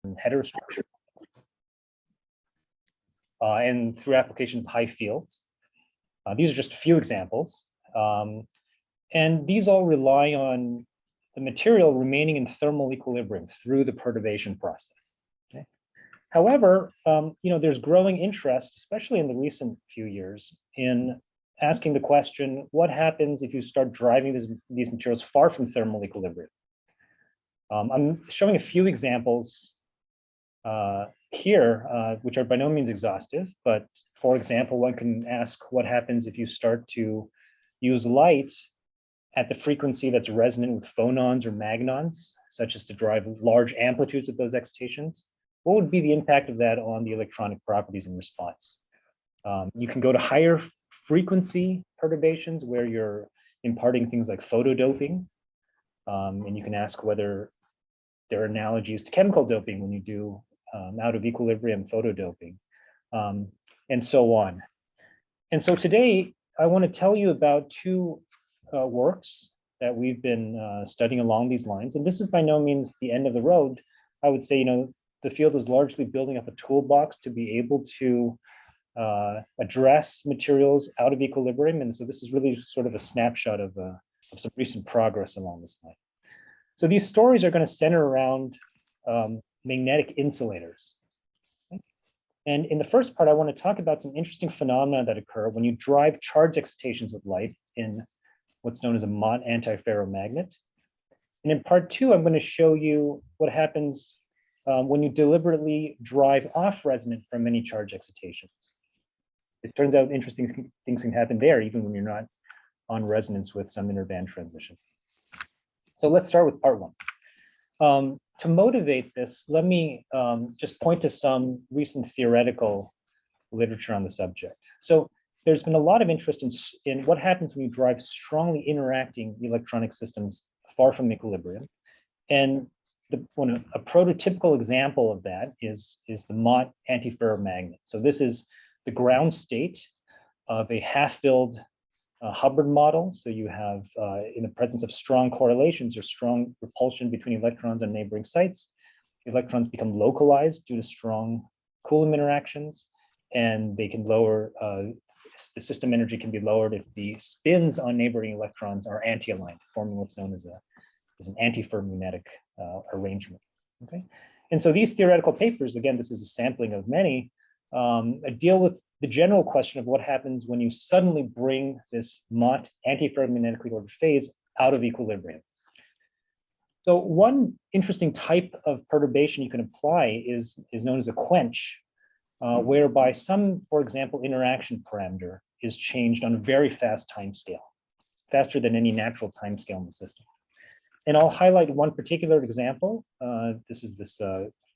heterostructure, and through application of high fields. These are just a few examples. And these all rely on the material remaining in thermal equilibrium through the perturbation process. Okay? However, there's growing interest, especially in the recent few years, in asking the question, what happens if you start driving these materials far from thermal equilibrium? I'm showing a few examples here, which are by no means exhaustive, but for example, one can ask what happens if you start to use light at the frequency that's resonant with phonons or magnons, such as to drive large amplitudes of those excitations. What would be the impact of that on the electronic properties in response? You can go to higher frequency perturbations where you're imparting things like photodoping, and you can ask whether there are analogies to chemical doping when you do out of equilibrium photodoping, and so on. And so today, I want to tell you about two works that we've been studying along these lines. And this is by no means the end of the road. I would say, the field is largely building up a toolbox to be able to address materials out of equilibrium. And so this is really sort of a snapshot of some recent progress along this line. So these stories are going to center around magnetic insulators. Okay? And in the first part, I want to talk about some interesting phenomena that occur when you drive charge excitations with light in what's known as a Mott antiferromagnet. And in part two, I'm going to show you what happens when you deliberately drive off resonant from many charge excitations. It turns out interesting things can happen there, even when you're not on resonance with some interband transition. So let's start with part one. To motivate this, let me just point to some recent theoretical literature on the subject. So there's been a lot of interest in what happens when you drive strongly interacting electronic systems far from equilibrium. And a prototypical example of that is the Mott antiferromagnet. So this is the ground state of a half-filled Hubbard model. So you have, in the presence of strong correlations or strong repulsion between electrons on neighboring sites, electrons become localized due to strong Coulomb interactions, and they can lower, the system energy can be lowered if the spins on neighboring electrons are anti-aligned, forming what's known as an antiferromagnetic arrangement. Okay, and so these theoretical papers, again, this is a sampling of many, deal with the general question of what happens when you suddenly bring this Mott antiferromagnetically ordered phase out of equilibrium. So one interesting type of perturbation you can apply is known as a quench, whereby some, for example, interaction parameter is changed on a very fast time scale, faster than any natural time scale in the system. And I'll highlight one particular example. This is this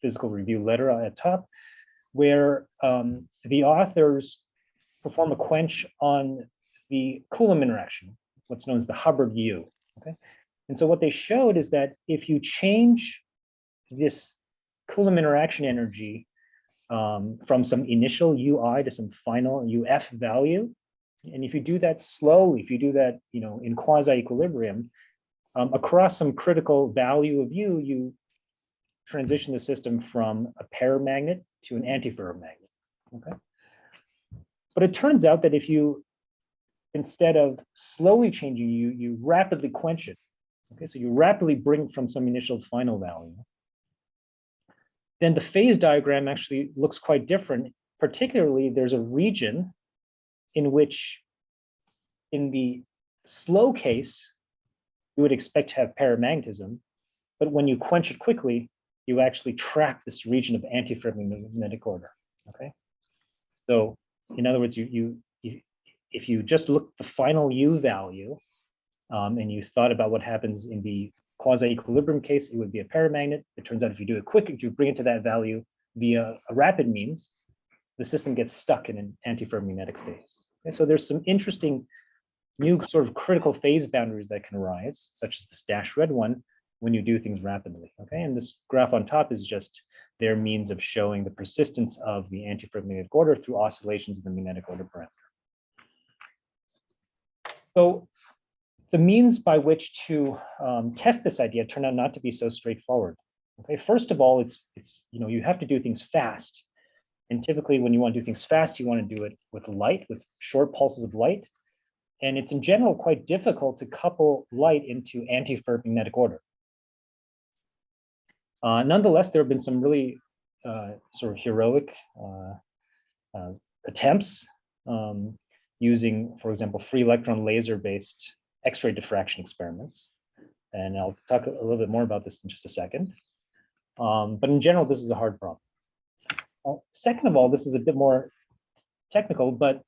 physical review letter at top, where the authors perform a quench on the Coulomb interaction, what's known as the Hubbard U. Okay, and so what they showed is that if you change this Coulomb interaction energy from some initial UI to some final UF value, and if you do that slowly, if you do that, in quasi-equilibrium, across some critical value of U, you transition the system from a paramagnet to an antiferromagnet. Okay, but it turns out that if you, instead of slowly changing U, you rapidly quench it. Okay, so you rapidly bring from some initial final value, then the phase diagram actually looks quite different. Particularly, there's a region in which, in the slow case, you would expect to have paramagnetism, but when you quench it quickly, you actually track this region of antiferromagnetic order. Okay, so in other words, if you just look at the final U value, and you thought about what happens in the quasi-equilibrium case, it would be a paramagnet. It turns out if you do it quick, if you bring it to that value via a rapid means, the system gets stuck in an antiferromagnetic phase. Okay, so there's some interesting new sort of critical phase boundaries that can arise, such as this dash red one, when you do things rapidly. Okay, and this graph on top is just their means of showing the persistence of the antiferromagnetic order through oscillations in the magnetic order parameter. So the means by which to test this idea turned out not to be so straightforward. Okay, first of all, you have to do things fast. And typically when you want to do things fast, you want to do it with light, with short pulses of light. And it's in general quite difficult to couple light into antiferromagnetic order. Nonetheless, there have been some really sort of heroic attempts using, for example, free electron laser-based X-ray diffraction experiments. And I'll talk a little bit more about this in just a second. But in general, this is a hard problem. Second of all, this is a bit more technical, but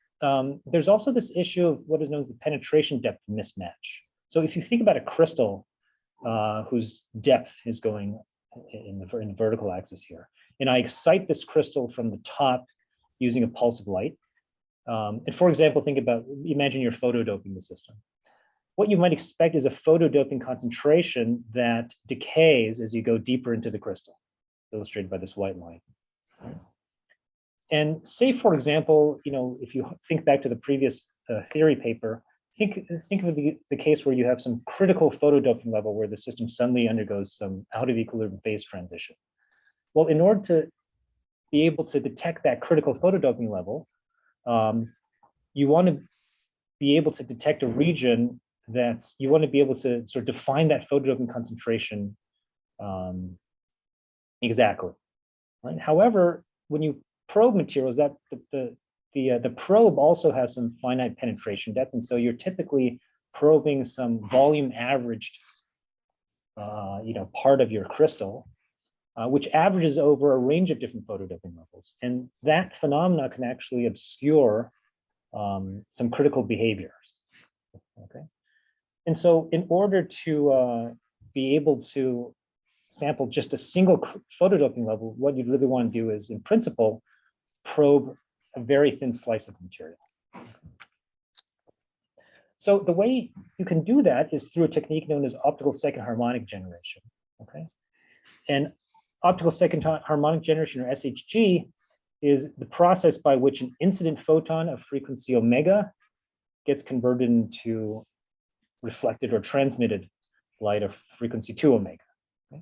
there's also this issue of what is known as the penetration depth mismatch. So if you think about a crystal whose depth is going in the vertical axis here, and I excite this crystal from the top using a pulse of light. And for example, imagine you're photodoping the system. What you might expect is a photodoping concentration that decays as you go deeper into the crystal, illustrated by this white line. And say, for example, if you think back to the previous theory paper, think of the case where you have some critical photodoping level where the system suddenly undergoes some out of equilibrium phase transition. Well, in order to be able to detect that critical photodoping level, you want to be able to detect a region you want to be able to sort of define that photodoping concentration exactly. Right? However, when you probe materials, that the probe also has some finite penetration depth, and so you're typically probing some volume averaged part of your crystal, which averages over a range of different photodoping levels. And that phenomena can actually obscure some critical behaviors. Okay. And so in order to be able to sample just a single photodoping level, what you'd really want to do is, in principle, probe a very thin slice of material. So the way you can do that is through a technique known as optical second harmonic generation. Okay. And optical second harmonic generation, or SHG, is the process by which an incident photon of frequency omega gets converted into reflected or transmitted light of frequency 2 omega. Okay.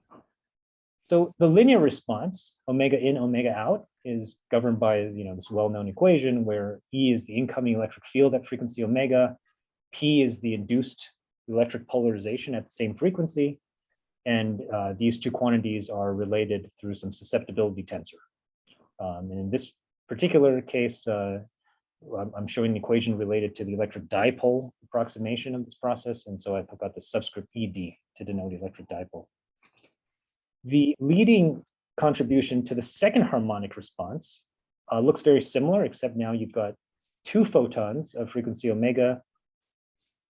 So the linear response, omega in, omega out, is governed by this well-known equation where E is the incoming electric field at frequency omega, P is the induced electric polarization at the same frequency, and these two quantities are related through some susceptibility tensor. And in this particular case, I'm showing an equation related to the electric dipole approximation of this process, and so I took out the subscript ED to denote electric dipole. The leading contribution to the second harmonic response looks very similar, except now you've got two photons of frequency omega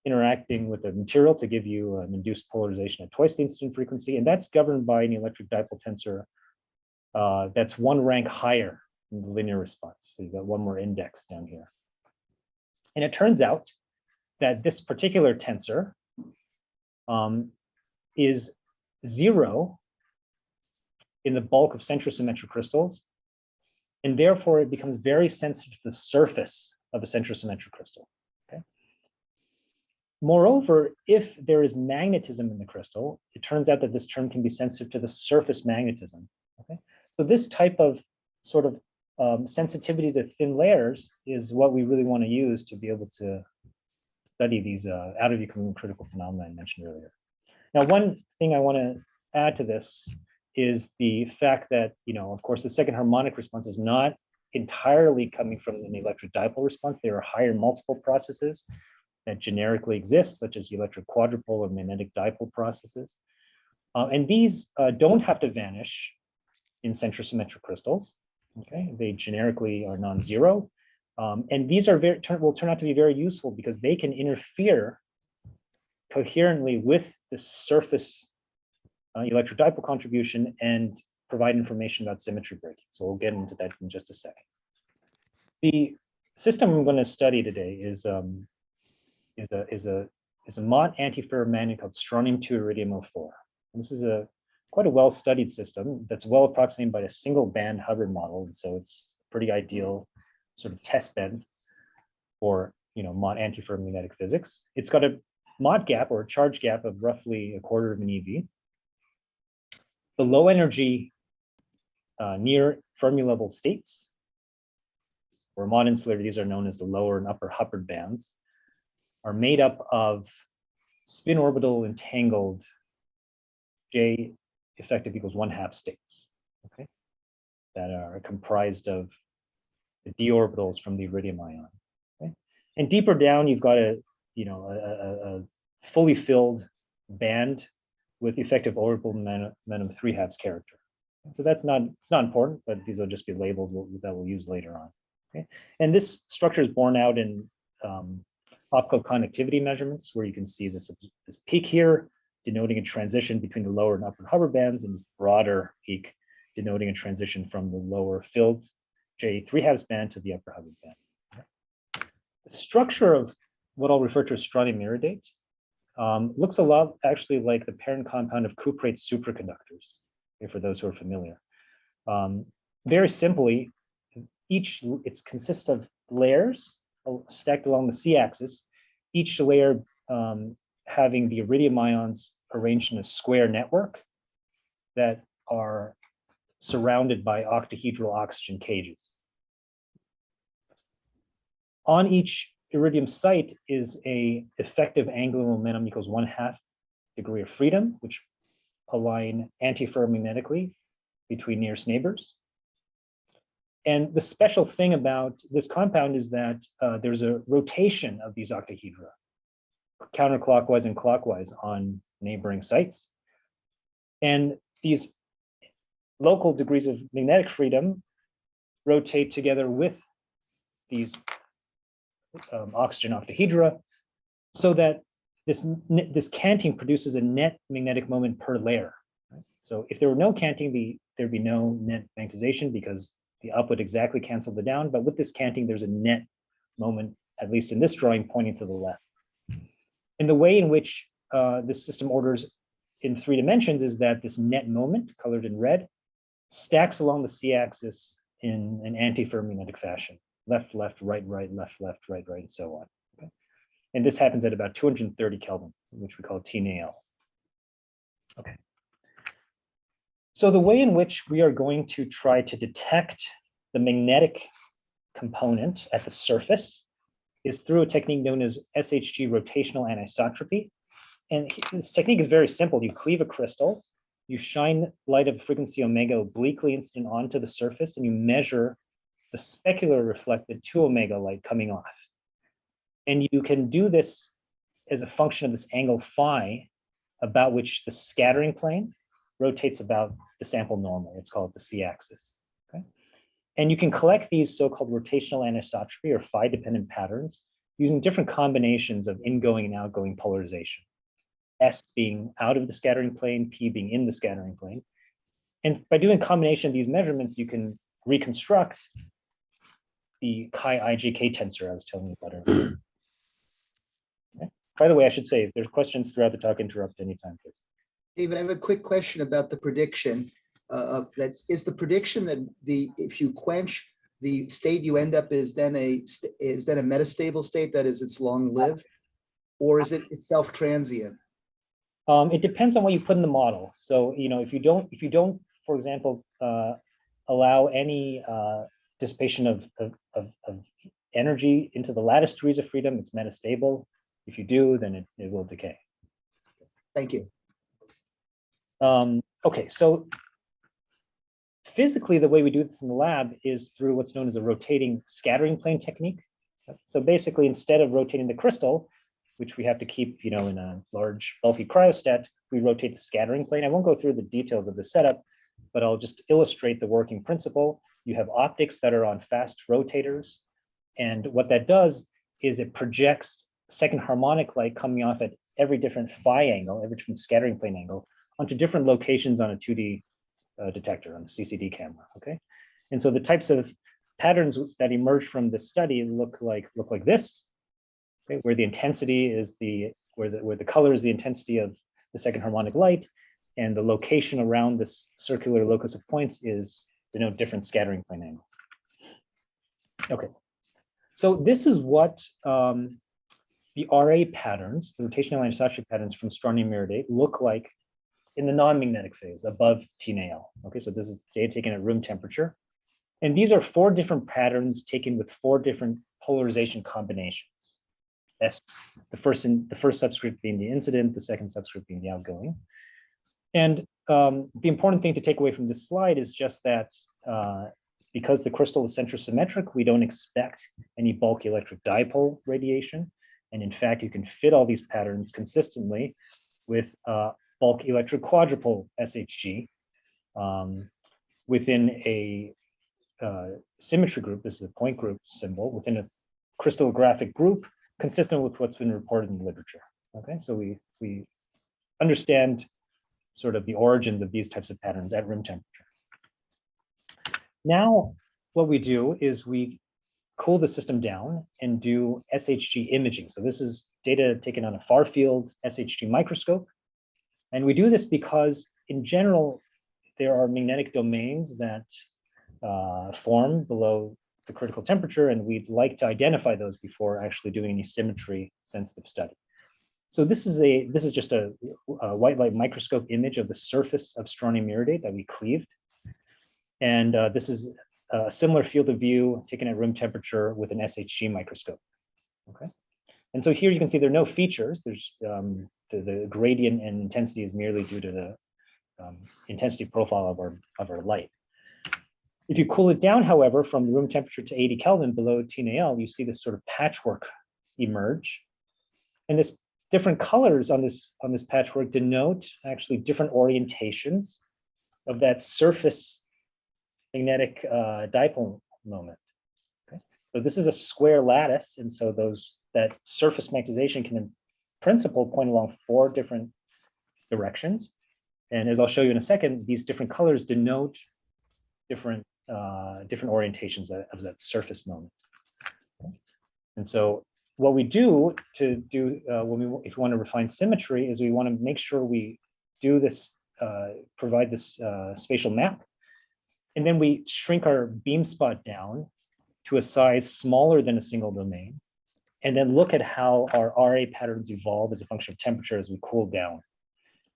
interacting with the material to give you an induced polarization at twice the incident frequency, and that's governed by an electric dipole tensor that's one rank higher than the linear response. So you've got one more index down here. And it turns out that this particular tensor is 0 in the bulk of centrosymmetric crystals, and therefore it becomes very sensitive to the surface of a centrosymmetric crystal. Okay. Moreover, if there is magnetism in the crystal, it turns out that this term can be sensitive to the surface magnetism. Okay. So this type of sort of sensitivity to thin layers is what we really want to use to be able to study these out of equilibrium critical phenomena I mentioned earlier. Now, one thing I want to add to this is the fact that, of course, the second harmonic response is not entirely coming from an electric dipole response. There are higher multiple processes that generically exist, such as electric quadrupole or magnetic dipole processes. And these don't have to vanish in centrosymmetric crystals. Okay, they generically are non-zero. And these are will turn out to be very useful because they can interfere coherently with the surface electric dipole contribution and provide information about symmetry breaking. So we'll get into that in just a second. The system I'm going to study today is a Mott antiferromagnet called strontium-2 iridium-04. This is quite a well-studied system that's well approximated by a single band Hubbard model, and so it's a pretty ideal sort of test bed for Mott antiferromagnetic physics. It's got a Mott gap or a charge gap of roughly 1/4 of an eV. The low energy near Fermi level states, or mod insulator, these are known as the lower and upper Hubbard bands, are made up of spin orbital entangled J effective equals 1/2 states, okay, that are comprised of the d orbitals from the iridium ion. Okay? And deeper down, you've got a fully filled band with effective orbital momentum 3/2 character. So it's not important, but these will just be labels that we'll use later on. Okay, and this structure is borne out in optical conductivity measurements, where you can see this peak here denoting a transition between the lower and upper Hubbard bands, and this broader peak denoting a transition from the lower filled J 3/2 band to the upper Hubbard band. The structure of what I'll refer to as strontium iridate looks a lot actually like the parent compound of cuprate superconductors, okay, for those who are familiar. Very simply, it consists of layers stacked along the c-axis, each layer having the iridium ions arranged in a square network that are surrounded by octahedral oxygen cages. On each iridium site is a effective angular momentum equals 1/2 degree of freedom, which align antiferromagnetically between nearest neighbors. And the special thing about this compound is that there's a rotation of these octahedra, counterclockwise and clockwise on neighboring sites. And these local degrees of magnetic freedom rotate together with these oxygen octahedra, so that this canting produces a net magnetic moment per layer. Right? So if there were no canting, there'd be no net magnetization because the up would exactly cancel the down. But with this canting, there's a net moment, at least in this drawing, pointing to the left. And the way in which this system orders in 3 dimensions is that this net moment, colored in red, stacks along the c-axis in an antiferromagnetic fashion. Left, left, right, right, left, left, right, right, and so on. Okay? And this happens at about 230 Kelvin, which we call T-NAL. Okay. So the way in which we are going to try to detect the magnetic component at the surface is through a technique known as SHG rotational anisotropy. And this technique is very simple. You cleave a crystal, you shine light of frequency omega obliquely incident onto the surface, and you measure the specular reflected 2 omega light coming off. And you can do this as a function of this angle phi, about which the scattering plane rotates about the sample normal. It's called the c-axis. Okay? And you can collect these so-called rotational anisotropy or phi-dependent patterns using different combinations of ingoing and outgoing polarization. S being out of the scattering plane, P being in the scattering plane. And by doing a combination of these measurements, you can reconstruct the chi-IJK tensor I was telling you about earlier. Okay. By the way, I should say, if there's questions throughout the talk, interrupt anytime, please. David, I have a quick question about the prediction. That is the prediction that if you quench, the state you end up is then a metastable state, that is, it's long-lived, or is it itself transient? It depends on what you put in the model. So, if you don't, for example, allow any dissipation of energy into the lattice degrees of freedom, it's metastable. If you do, then it will decay. Thank you. Okay, so physically, the way we do this in the lab is through what's known as a rotating scattering plane technique. So basically, instead of rotating the crystal, which we have to keep, in a large, bulky cryostat, we rotate the scattering plane. I won't go through the details of the setup, but I'll just illustrate the working principle. You have optics that are on fast rotators. And what that does is it projects second harmonic light coming off at every different phi angle, every different scattering plane angle, onto different locations on a 2D detector, on a CCD camera, okay? And so the types of patterns that emerge from this study look like this, okay? Where the intensity is where the color is the intensity of the second harmonic light, and the location around this circular locus of points denote different scattering plane angles. Okay, so this is what the RA patterns, the rotational anisotropy patterns from strontium iridate, look like in the non-magnetic phase above T-NAL. Okay, so this is data taken at room temperature. And these are 4 different patterns taken with 4 different polarization combinations. The first subscript being the incident, the second subscript being the outgoing. And the important thing to take away from this slide is just that because the crystal is centrosymmetric, we don't expect any bulk electric dipole radiation. And in fact, you can fit all these patterns consistently with bulk electric quadrupole SHG within a symmetry group. This is a point group symbol within a crystallographic group consistent with what's been reported in the literature. Okay, so we understand sort of the origins of these types of patterns at room temperature. Now, what we do is we cool the system down and do SHG imaging. So this is data taken on a far field SHG microscope. And we do this because in general, there are magnetic domains that form below the critical temperature, and we'd like to identify those before actually doing any symmetry sensitive study. So this is just a white light microscope image of the surface of strontium iridate that we cleaved. And this is a similar field of view taken at room temperature with an SHG microscope. Okay. And so here you can see there are no features. There's the gradient and intensity is merely due to the intensity profile of our light. If you cool it down, however, from room temperature to 80 Kelvin below T-NAL, you see this sort of patchwork emerge. And this different colors on this patchwork denote actually different orientations of that surface magnetic dipole moment. Okay? So this is a square lattice, and so that surface magnetization can in principle point along 4 different directions. And as I'll show you in a second, these different colors denote different orientations of that surface moment. Okay? And so what we do to do if we want to refine symmetry is we want to make sure we do this, provide this spatial map, and then we shrink our beam spot down to a size smaller than a single domain, and then look at how our RA patterns evolve as a function of temperature as we cool down.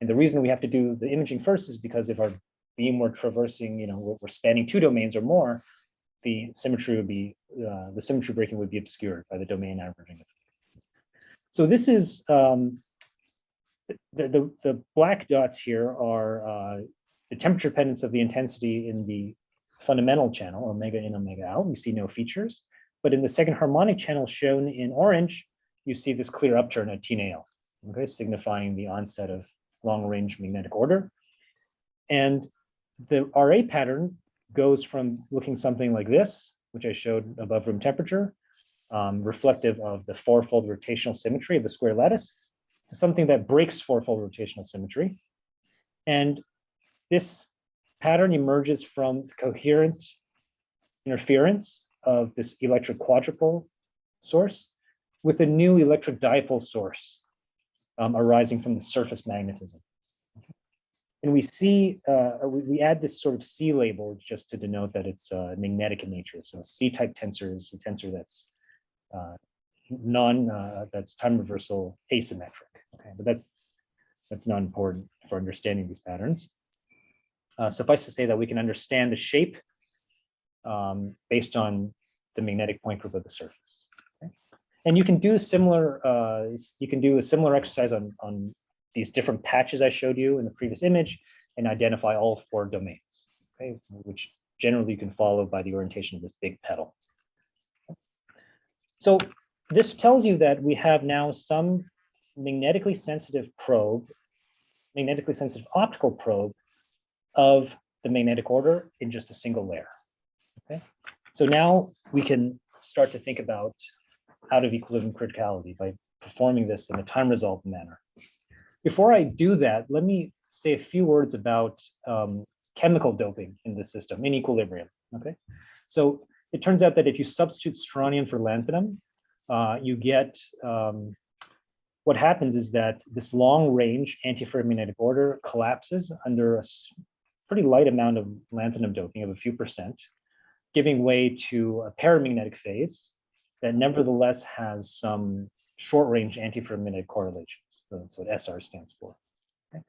And the reason we have to do the imaging first is because if our beam were traversing, we're spanning 2 domains or more, the symmetry would be, the symmetry breaking would be obscured by the domain averaging. So this is, the black dots here are the temperature dependence of the intensity in the fundamental channel, omega in, omega out. We see no features. But in the second harmonic channel shown in orange, you see this clear upturn at T-NAL, okay, signifying the onset of long-range magnetic order. And the RA pattern goes from looking something like this, which I showed above room temperature, reflective of the 4-fold rotational symmetry of the square lattice, to something that breaks 4-fold rotational symmetry. And this pattern emerges from the coherent interference of this electric quadrupole source with a new electric dipole source arising from the surface magnetism. And we see, we add this sort of C label just to denote that it's magnetic in nature. So C-type tensor is a tensor that's that's time reversal asymmetric. Okay, but that's not important for understanding these patterns. Suffice to say that we can understand the shape based on the magnetic point group of the surface. Okay? And you can do a similar exercise on these different patches I showed you in the previous image and identify all 4 domains, okay, which generally you can follow by the orientation of this big petal. So this tells you that we have now some magnetically sensitive optical probe of the magnetic order in just a single layer. Okay, so now we can start to think about out of equilibrium criticality by performing this in a time resolved manner. Before I do that, let me say a few words about chemical doping in the system in equilibrium. Okay, so it turns out that if you substitute strontium for lanthanum, you get what happens is that this long range antiferromagnetic order collapses under a pretty light amount of lanthanum doping of a few %, giving way to a paramagnetic phase that nevertheless has some short range antiferromagnetic correlations. So that's what SR stands for. Okay?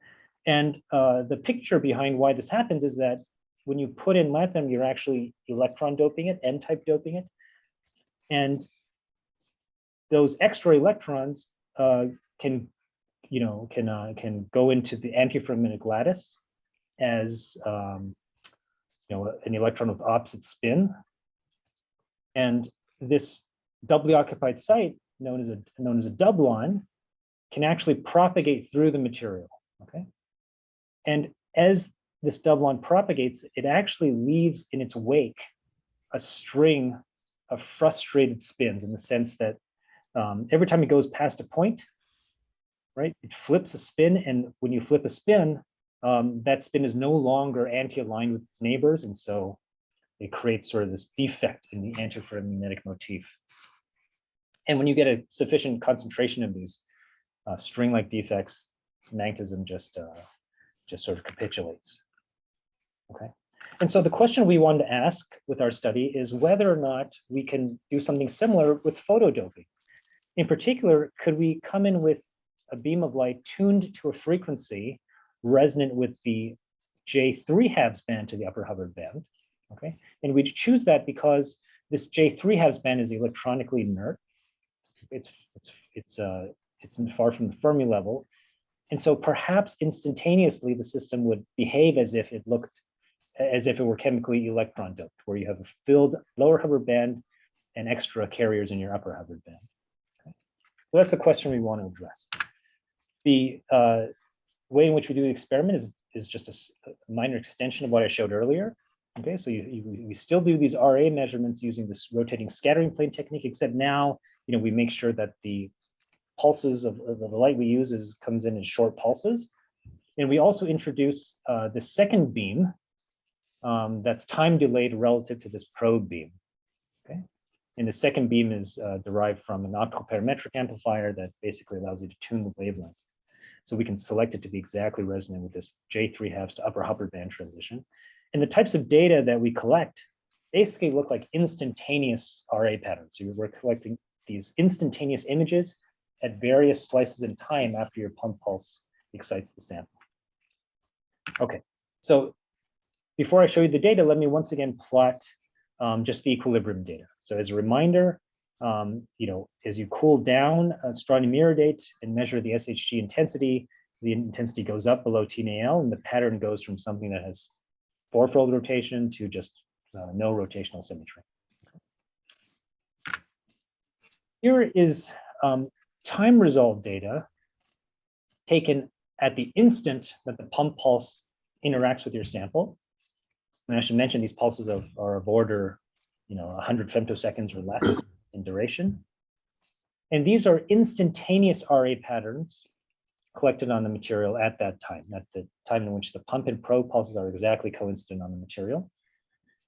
And the picture behind why this happens is that when you put in lanthanum, you're actually electron doping it, N-type doping it. And those extra electrons can go into the antiferromagnetic lattice as an electron with opposite spin. And this doubly occupied site, known as a doublon, can actually propagate through the material. Okay, and as this doublon propagates, it actually leaves in its wake a string of frustrated spins, in the sense that every time it goes past a point, right, it flips a spin, and when you flip a spin, that spin is no longer anti-aligned with its neighbors, and so it creates sort of this defect in the antiferromagnetic motif. And when you get a sufficient concentration of these string-like defects, magnetism just sort of capitulates. Okay, and so the question we wanted to ask with our study is whether or not we can do something similar with photodoping. In particular, could we come in with a beam of light tuned to a frequency resonant with the J3 band to the upper Hubbard band? Okay, and we choose that because this J3 band is electronically inert. It's far from the Fermi level, and so perhaps instantaneously the system would behave as if it were chemically electron doped, where you have a filled lower Hubbard band and extra carriers in your upper Hubbard band. Okay. So that's the question we want to address. The way in which we do the experiment is just a minor extension of what I showed earlier. Okay, so we still do these RA measurements using this rotating scattering plane technique, except now we make sure that the pulses of the light we use comes in short pulses. And we also introduce the second beam that's time delayed relative to this probe beam. Okay, and the second beam is derived from an optical parametric amplifier that basically allows you to tune the wavelength. So we can select it to be exactly resonant with this J3 to upper Hubbard band transition. And the types of data that we collect basically look like instantaneous RA patterns. So we're collecting these instantaneous images at various slices in time after your pump pulse excites the sample. Okay, so before I show you the data, let me once again plot just the equilibrium data. So as a reminder, as you cool down strontium iridate and measure the SHG intensity, the intensity goes up below TNAL, and the pattern goes from something that has fourfold rotation to just no rotational symmetry. Here is time resolved data taken at the instant that the pump pulse interacts with your sample. And I should mention these pulses are of order, 100 femtoseconds or less in duration. And these are instantaneous RA patterns collected on the material at that time, at the time in which the pump and probe pulses are exactly coincident on the material.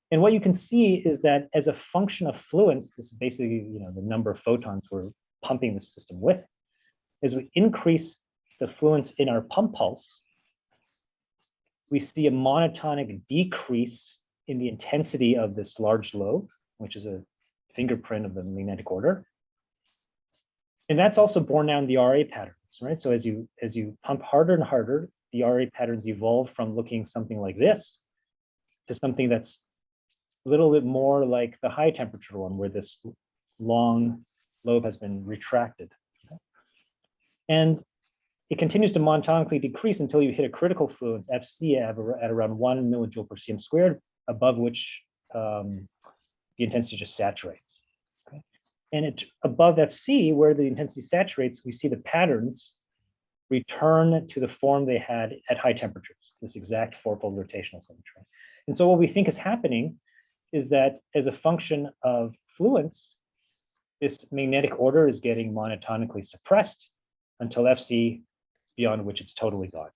And what you can see is that as a function of fluence, this is basically the number of photons we're pumping the system with, as we increase the fluence in our pump pulse, we see a monotonic decrease in the intensity of this large lobe, which is a fingerprint of the magnetic order. And that's also borne out in the RA patterns, right? So as you pump harder and harder, the RA patterns evolve from looking something like this to something that's a little bit more like the high temperature one, where this long lobe has been retracted. Okay? And it continues to monotonically decrease until you hit a critical fluence, Fc, at around 1 millijoule per cm squared, above which the intensity just saturates. Okay? And above Fc, where the intensity saturates, we see the patterns return to the form they had at high temperatures, this exact fourfold rotational symmetry. And so what we think is happening is that as a function of fluence, this magnetic order is getting monotonically suppressed until Fc, beyond which it's totally gone.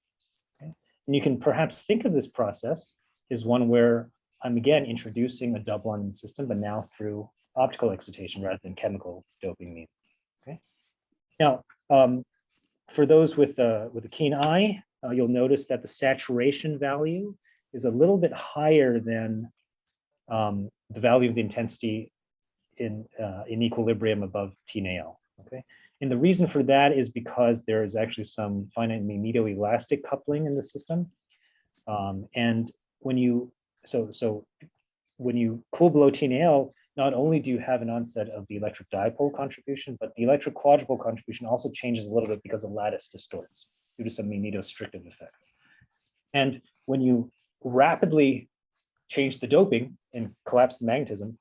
Okay? And you can perhaps think of this process as one where I'm again introducing a doublon in the system, but now through optical excitation rather than chemical doping means. Okay. Now, for those with a keen eye, you'll notice that the saturation value is a little bit higher than the value of the intensity in equilibrium above TNAL. Okay, And the reason for that is because there is actually some finite magnetoelastic coupling in the system. And when you when you cool below TNAL, not only do you have an onset of the electric dipole contribution, but the electric quadrupole contribution also changes a little bit because the lattice distorts due to some magnetostrictive effects. And when you rapidly change the doping and collapse the magnetism,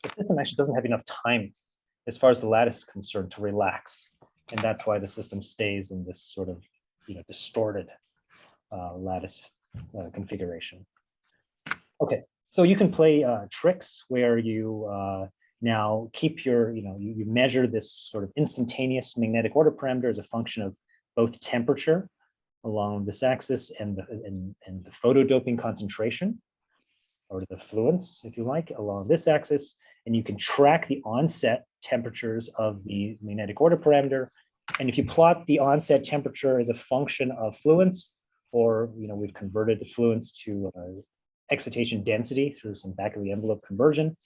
the system actually doesn't have enough time as far as the lattice is concerned to relax. And that's why the system stays in this sort of distorted lattice configuration. Okay, so you can play tricks where you now keep your, you measure this sort of instantaneous magnetic order parameter as a function of both temperature along this axis and the photodoping concentration, or the fluence, if you like, along this axis, and you can track the onset temperatures of the magnetic order parameter. And if you plot the onset temperature as a function of fluence, or we've converted the fluence to excitation density through some back of the envelope conversion,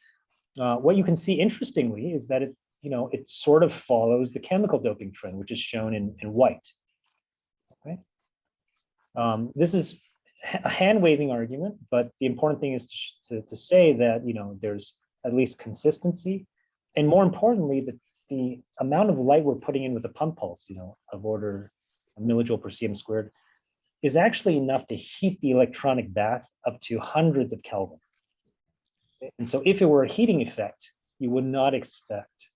what you can see interestingly is that it sort of follows the chemical doping trend, which is shown in white. Okay, this is a hand-waving argument, but the important thing is to say that there's at least consistency, and more importantly, the amount of light we're putting in with the pump pulse, of order a millijoule per cm squared, is actually enough to heat the electronic bath up to hundreds of Kelvin. And so, if it were a heating effect, you would not expect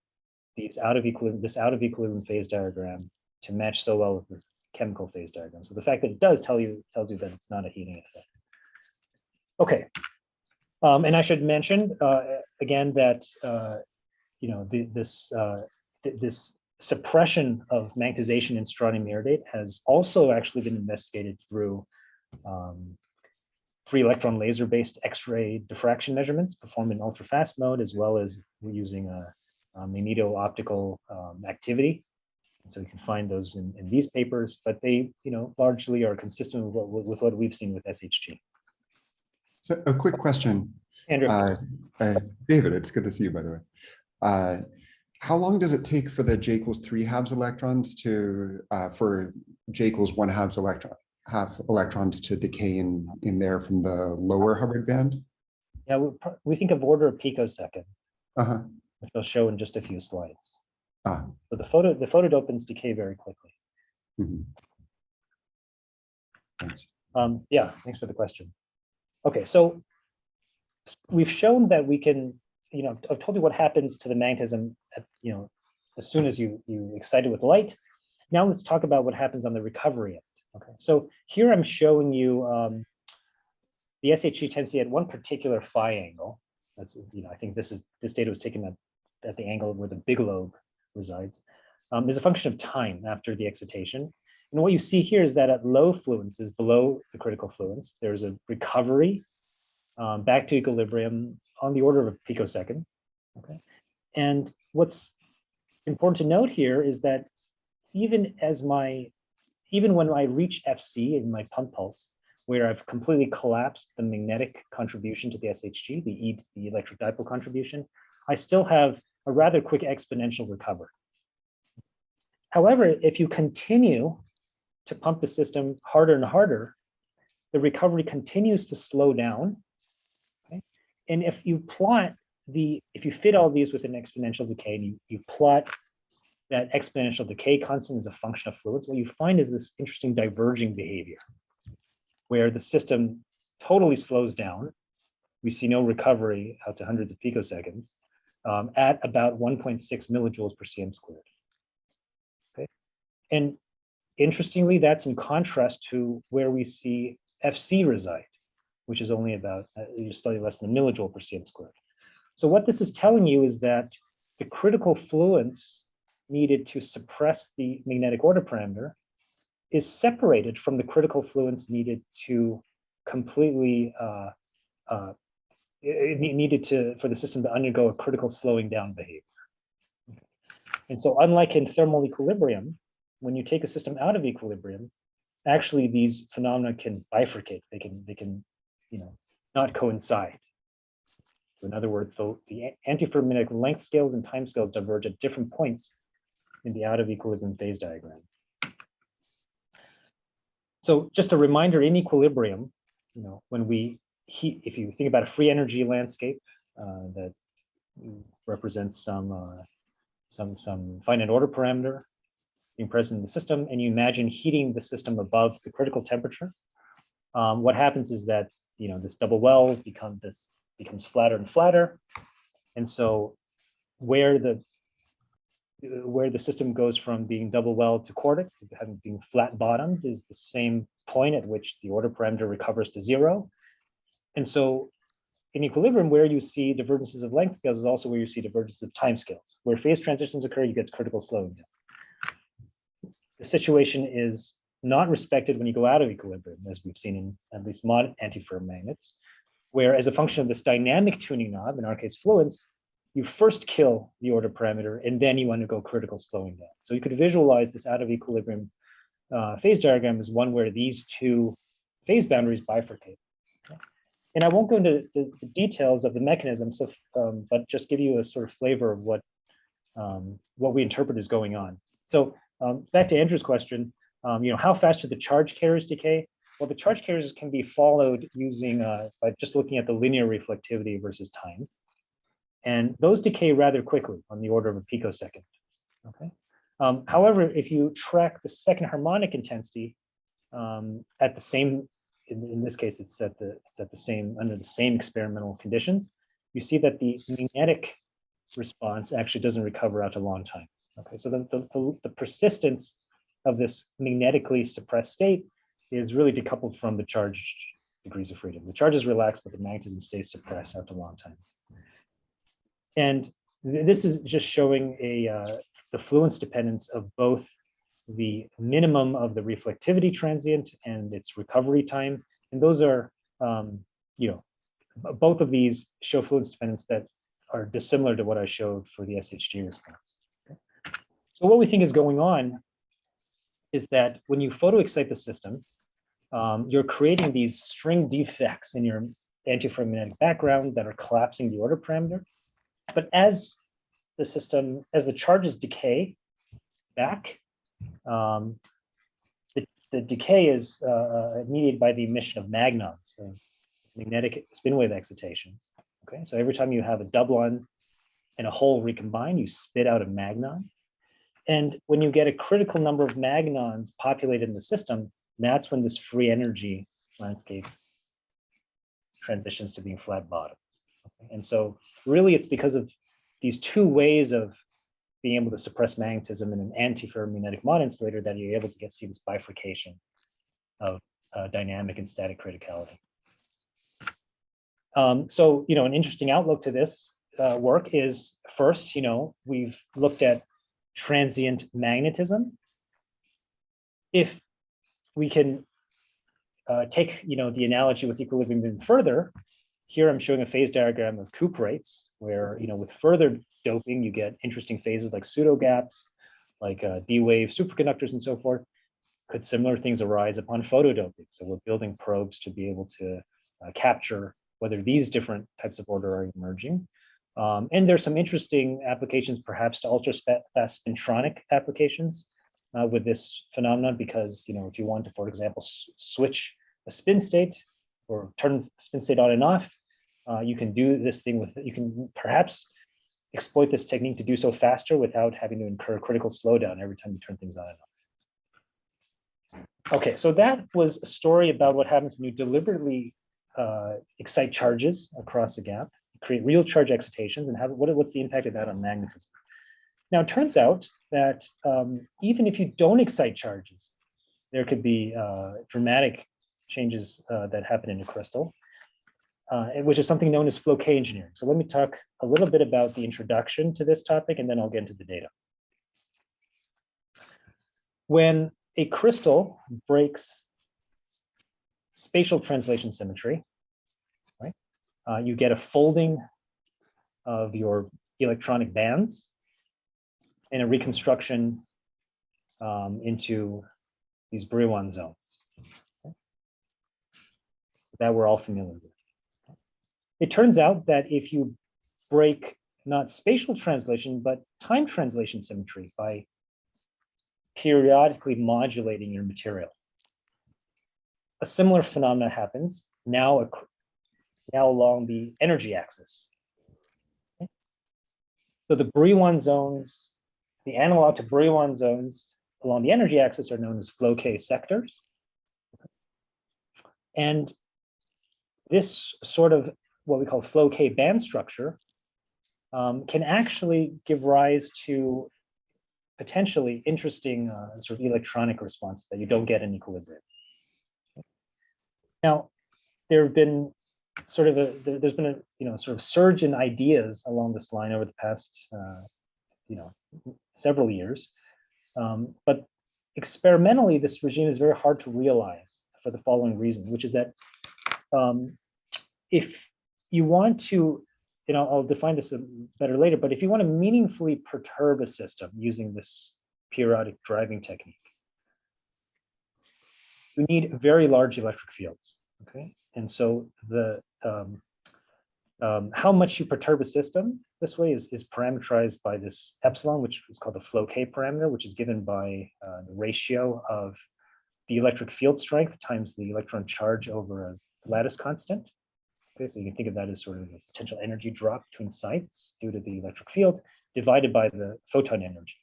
this out of equilibrium phase diagram to match so well with the chemical phase diagram. So the fact that it does tells you that it's not a heating effect. Okay, and I should mention again that this suppression of magnetization in strontium iridate has also actually been investigated through free electron laser based X-ray diffraction measurements performed in ultrafast mode, as well as we're using a magneto-optical activity. So you can find those in these papers, but they, largely are consistent with what we've seen with SHG. So a quick question. Andrew. David, it's good to see you, by the way. How long does it take for the J equals 3/2 electrons to, for J equals 1/2 electrons to decay in there from the lower Hubbard band? Yeah, we think of order of picosecond, Uh-huh. which I'll show in just a few slides. Ah. But the photodopants decay very quickly. Mm-hmm. Thanks. Yeah, thanks for the question. Okay, so we've shown that we can, I've told you what happens to the magnetism at, as soon as you excite it with light. Now let's talk about what happens on the recovery end. Okay, so here I'm showing you the SHG intensity at one particular phi angle. That's, I think this data was taken at the angle where the big lobe resides. Is a function of time after the excitation. And what you see here is that at low fluences, below the critical fluence, there's a recovery back to equilibrium on the order of a picosecond. Okay, and what's important to note here is that even when I reach FC in my pump pulse, where I've completely collapsed the magnetic contribution to the SHG, the electric dipole contribution, I still have a rather quick exponential recovery. However, if you continue to pump the system harder and harder, the recovery continues to slow down. Okay? And if you fit all these with an exponential decay, and you plot that exponential decay constant as a function of fluids, what you find is this interesting diverging behavior, where the system totally slows down. We see no recovery out to hundreds of picoseconds at about 1.6 millijoules per cm squared. Okay, and interestingly, that's in contrast to where we see FC reside, which is only about slightly less than a millijoule per cm squared. So what this is telling you is that the critical fluence needed to suppress the magnetic order parameter is separated from the critical fluence needed to completely for the system to undergo a critical slowing down behavior. And so unlike in thermal equilibrium, when you take a system out of equilibrium, actually these phenomena can bifurcate. They can not coincide. So in other words, the antiferromagnetic length scales and time scales diverge at different points in the out of equilibrium phase diagram. So just a reminder, in equilibrium, when we heat, if you think about a free energy landscape that represents some finite order parameter being present in the system, and you imagine heating the system above the critical temperature, what happens is that this double well becomes flatter and flatter, and so where the system goes from being double welled to quartic, having being flat bottomed, is the same point at which the order parameter recovers to 0. And so in equilibrium, where you see divergences of length scales is also where you see divergences of time scales. Where phase transitions occur, you get critical slowing down. The situation is not respected when you go out of equilibrium, as we've seen in at least mod antiferromagnets, where as a function of this dynamic tuning knob, in our case fluence, you first kill the order parameter and then you undergo critical slowing down. So you could visualize this out of equilibrium phase diagram as one where these two phase boundaries bifurcate. Okay? And I won't go into the details of the mechanism, but just give you a sort of flavor of what we interpret is going on. So back to Andrew's question, how fast do the charge carriers decay? Well, the charge carriers can be followed using by just looking at the linear reflectivity versus time. And those decay rather quickly, on the order of a picosecond. Okay. However, if you track the second harmonic intensity at the same, in this case, it's at the same, under the same experimental conditions, you see that the magnetic response actually doesn't recover out to long times. Okay, so the persistence of this magnetically suppressed state is really decoupled from the charge degrees of freedom. The charge is relaxed, but the magnetism stays suppressed out to long time. And this is just showing the fluence dependence of both the minimum of the reflectivity transient and its recovery time. And those are, both of these show fluence dependence that are dissimilar to what I showed for the SHG response. Okay. So what we think is going on is that when you photoexcite the system, you're creating these string defects in your antiferromagnetic background that are collapsing the order parameter. But as the charges decay back, the decay is mediated by the emission of magnons, so magnetic spin wave excitations. Okay, so every time you have a doublon and a hole recombine, you spit out a magnon. And when you get a critical number of magnons populated in the system, that's when this free energy landscape transitions to being flat bottom. Okay? And so really it's because of these two ways of being able to suppress magnetism in an antiferromagnetic mod insulator that you're able to see this bifurcation of dynamic and static criticality. So, an interesting outlook to this work is first, we've looked at transient magnetism. If we can take, the analogy with equilibrium even further, here I'm showing a phase diagram of Coop rates where, with further doping, you get interesting phases like pseudo gaps, like D-wave superconductors and so forth. Could similar things arise upon photodoping? So we're building probes to be able to capture whether these different types of order are emerging. And there's some interesting applications, perhaps to ultrafast spintronic applications with this phenomenon, because, if you want to, for example, switch a spin state or turn spin state on and off, you can do this thing with, you can perhaps exploit this technique to do so faster without having to incur critical slowdown every time you turn things on and off. Okay, so that was a story about what happens when you deliberately excite charges across a gap, create real charge excitations, and what's the impact of that on magnetism. Now, it turns out that even if you don't excite charges, there could be dramatic changes that happen in a crystal, which is something known as Floquet engineering. So let me talk a little bit about the introduction to this topic, and then I'll get into the data. When a crystal breaks spatial translation symmetry, right? You get a folding of your electronic bands and a reconstruction into these Brillouin zones. Okay? That we're all familiar with. It turns out that if you break not spatial translation, but time translation symmetry by periodically modulating your material. A similar phenomenon happens now along the energy axis. Okay. So the Brillouin zones, the analog to Brillouin zones along the energy axis are known as Floquet sectors. And this sort of what we call Floquet band structure can actually give rise to potentially interesting sort of electronic responses that you don't get in equilibrium. Now, there have been sort of there's been a sort of surge in ideas along this line over the past several years, but experimentally this regime is very hard to realize for the following reason, which is that if you want to, I'll define this better later, but if you want to meaningfully perturb a system using this periodic driving technique, you need very large electric fields. Okay, and so the how much you perturb a system this way is parameterized by this epsilon, which is called the Floquet parameter, which is given by the ratio of the electric field strength times the electron charge over a lattice constant. Okay, so you can think of that as sort of a potential energy drop between sites due to the electric field divided by the photon energy.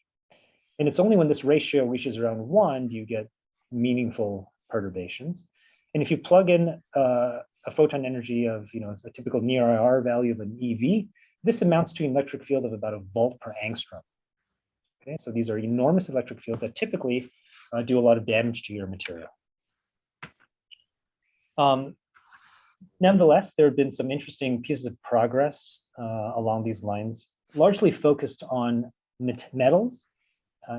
And it's only when this ratio reaches around 1 do you get meaningful perturbations. And if you plug in a photon energy of, a typical near IR value of an EV, this amounts to an electric field of about 1 volt per angstrom. Okay, so these are enormous electric fields that typically do a lot of damage to your material. Nevertheless, there have been some interesting pieces of progress along these lines, largely focused on metals,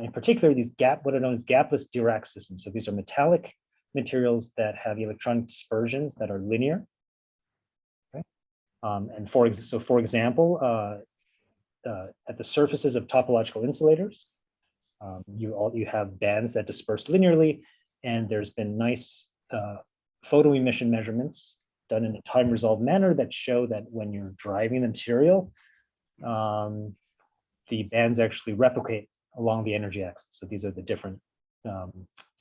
in particular these what are known as gapless Dirac systems. So these are metallic materials that have electron dispersions that are linear. Okay. And for example, at the surfaces of topological insulators, you have bands that disperse linearly, and there's been nice photo emission measurements done in a time-resolved manner that show that when you're driving the material, the bands actually replicate along the energy axis. So these are the different,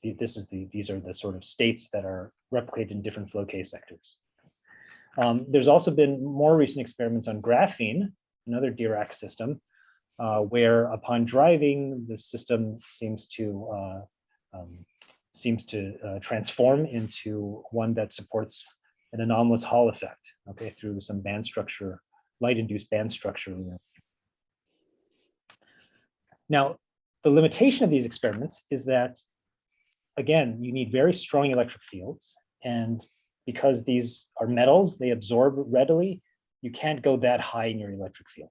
these are the sort of states that are replicated in different Floquet sectors. There's also been more recent experiments on graphene, another Dirac system, where upon driving, the system seems to transform into one that supports an anomalous Hall effect, okay, through some band structure, light-induced band structure. Now, the limitation of these experiments is that, again, you need very strong electric fields, and because these are metals, they absorb readily, you can't go that high in your electric field.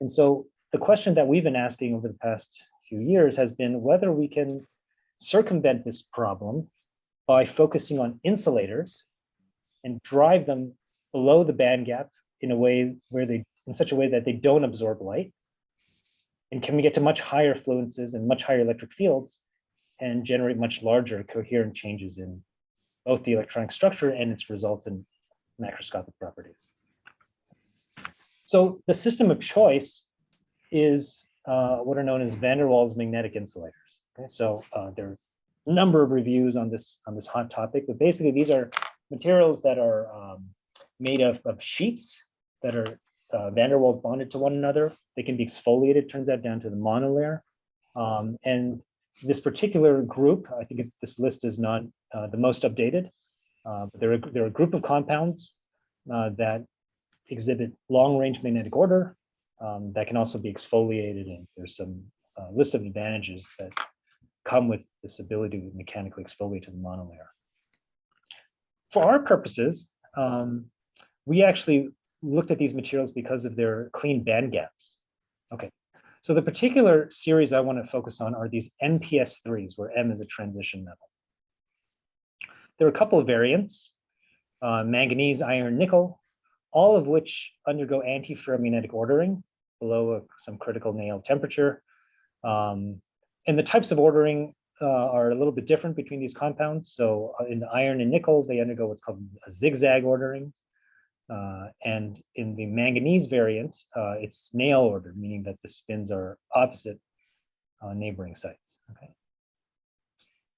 And so the question that we've been asking over the past few years has been whether we can circumvent this problem by focusing on insulators and drive them below the band gap in a way where in such a way that they don't absorb light. And can we get to much higher fluences and much higher electric fields and generate much larger coherent changes in both the electronic structure and its resultant macroscopic properties? So the system of choice is what are known as van der Waals magnetic insulators. Okay, so there are a number of reviews on this hot topic, but basically these are materials that are made of sheets that are van der Waals bonded to one another. They can be exfoliated, turns out, down to the monolayer. And this particular group, I think this list is not the most updated, but there are a group of compounds that exhibit long-range magnetic order that can also be exfoliated, and there's some list of advantages that come with this ability to mechanically exfoliate to the monolayer. For our purposes, we actually looked at these materials because of their clean band gaps. Okay, so the particular series I want to focus on are these MPS3s, where M is a transition metal. There are a couple of variants, manganese, iron, nickel, all of which undergo antiferromagnetic ordering below some critical Néel temperature. And the types of ordering are a little bit different between these compounds. So in the iron and nickel, they undergo what's called a zigzag ordering. And in the manganese variant, it's Néel ordered, meaning that the spins are opposite neighboring sites. Okay.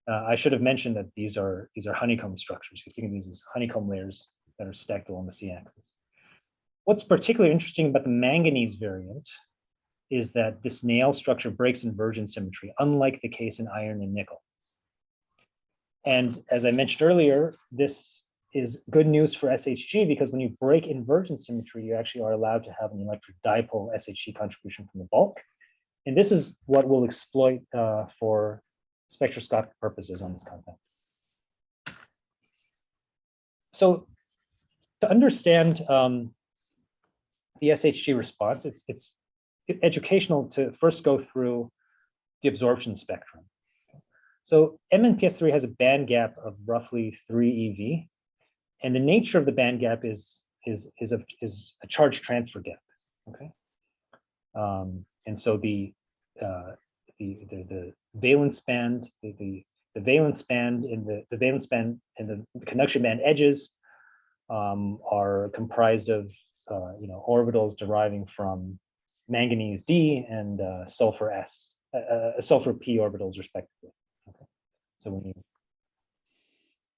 I should have mentioned that these are honeycomb structures. You think of these as honeycomb layers that are stacked along the c-axis. What's particularly interesting about the manganese variant is that this nail structure breaks inversion symmetry, unlike the case in iron and nickel. And as I mentioned earlier, this is good news for SHG because when you break inversion symmetry, you actually are allowed to have an electric dipole SHG contribution from the bulk. And this is what we'll exploit for spectroscopic purposes on this compound. So to understand the SHG response, it's educational to first go through the absorption spectrum. So MnPS3 has a band gap of roughly 3 eV, and the nature of the band gap is a charge transfer gap. Okay, and so the valence band, the valence band and the valence band and the conduction band edges are comprised of orbitals deriving from manganese D and sulfur S, sulfur P orbitals respectively. Okay. So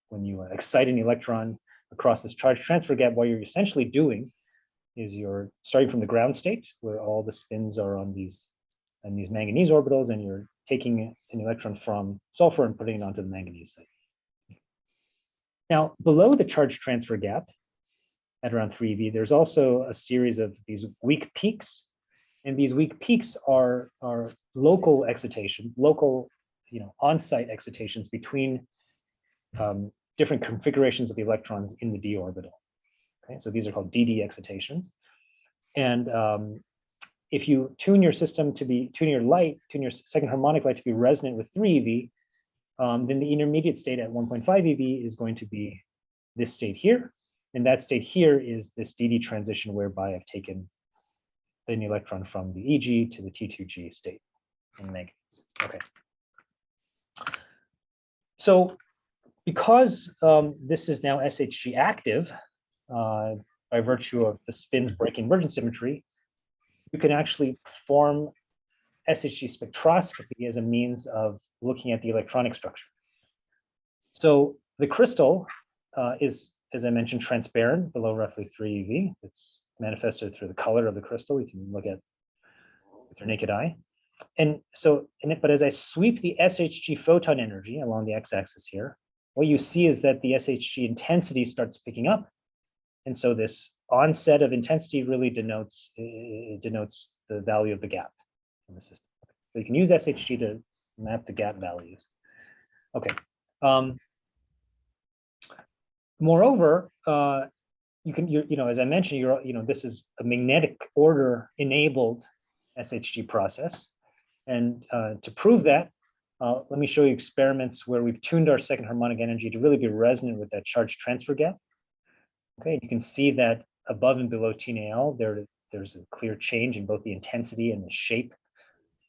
when you excite an electron across this charge transfer gap, what you're essentially doing is you're starting from the ground state where all the spins are on these manganese orbitals, and you're taking an electron from sulfur and putting it onto the manganese site. Now, below the charge transfer gap at around 3 eV, there's also a series of these weak peaks. And these weak peaks are local excitation, local, on-site excitations between different configurations of the electrons in the d orbital. Okay, so these are called DD excitations. And if you tune your system to be, tune your second harmonic light to be resonant with 3 eV, then the intermediate state at 1.5 eV is going to be this state here. And that state here is this DD transition whereby I've taken an electron from the EG to the T2G state in manganese. Okay. So because this is now SHG active by virtue of the spins breaking inversion symmetry, you can actually perform SHG spectroscopy as a means of looking at the electronic structure. So the crystal is, as I mentioned, transparent below roughly 3 eV. It's manifested through the color of the crystal. You can look at with your naked eye. And so, but as I sweep the SHG photon energy along the x-axis here, what you see is that the SHG intensity starts picking up. And so this onset of intensity really denotes the value of the gap in the system. So you can use SHG to map the gap values. Okay. Moreover, as I mentioned, this is a magnetic order enabled SHG process. And to prove that, let me show you experiments where we've tuned our second harmonic energy to really be resonant with that charge transfer gap. Okay, you can see that above and below TNAL, there's a clear change in both the intensity and the shape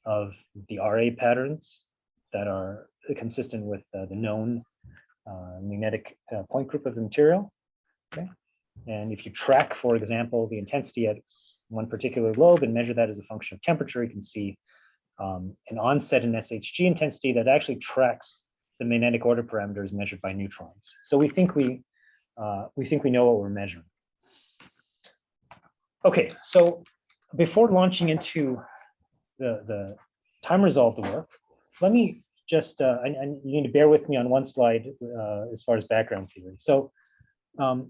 of the RA patterns that are consistent with the known magnetic point group of the material. Okay, and if you track, for example, the intensity at one particular lobe and measure that as a function of temperature, you can see an onset in SHG intensity that actually tracks the magnetic order parameters measured by neutrons. So we think we know what we're measuring. Okay, so before launching into the time resolved work, let me just you need to bear with me on one slide as far as background theory. So an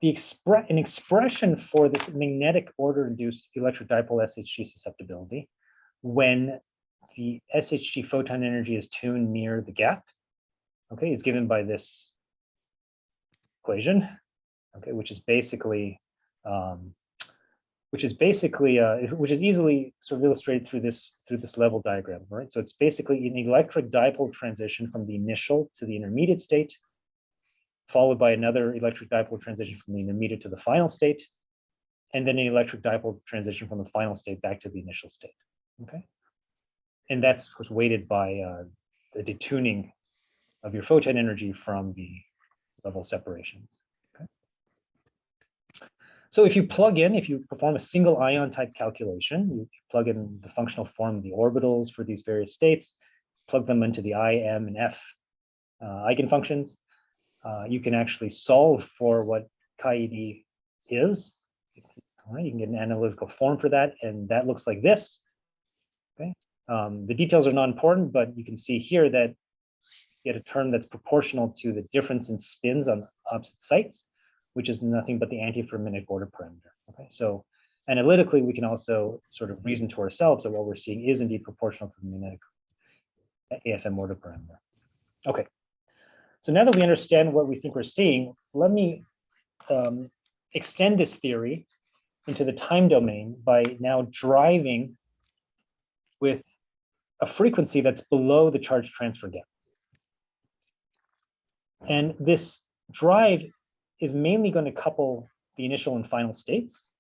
expression for this magnetic order-induced electric dipole SHG susceptibility when the SHG photon energy is tuned near the gap, okay, is given by this equation, okay, which is easily sort of illustrated through this level diagram, right? So it's basically an electric dipole transition from the initial to the intermediate state, followed by another electric dipole transition from the intermediate to the final state, and then an electric dipole transition from the final state back to the initial state. Okay, and that's of course weighted by the detuning of your photon energy from the level separations. Okay. So if you perform a single ion type calculation, you plug in the functional form of the orbitals for these various states, plug them into the I, M, and F eigenfunctions, you can actually solve for what chi-ED is. You can get an analytical form for that, and that looks like this. Okay, the details are not important, but you can see here that you get a term that's proportional to the difference in spins on opposite sites, which is nothing but the antiferromagnetic order parameter. Okay, so analytically, we can also sort of reason to ourselves that what we're seeing is indeed proportional to the magnetic AFM order parameter. Okay, so now that we understand what we think we're seeing, let me extend this theory into the time domain by now driving with a frequency that's below the charge transfer gap. And this drive is mainly going to couple the initial and final states,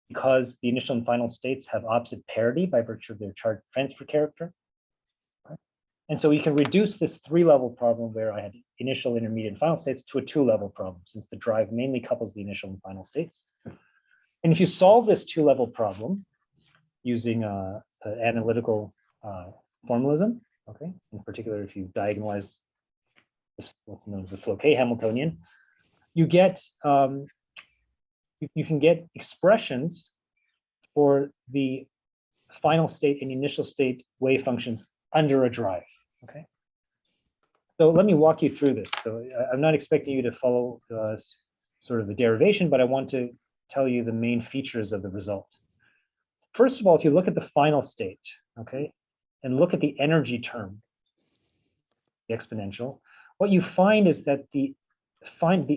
because the initial and final states have opposite parity by virtue of their charge transfer character. And so you can reduce this 3-level problem where I had initial, intermediate, and final states to a 2-level problem, since the drive mainly couples the initial and final states. And if you solve this 2-level problem using analytical formalism, okay, in particular, if you diagonalize this, what's known as the Floquet Hamiltonian, you get you can get expressions for the final state and initial state wave functions under a drive. Okay, so let me walk you through this. So I'm not expecting you to follow sort of the derivation, but I want to tell you the main features of the result. First of all, if you look at the final state, okay, and look at the energy term, the exponential, what you find is that the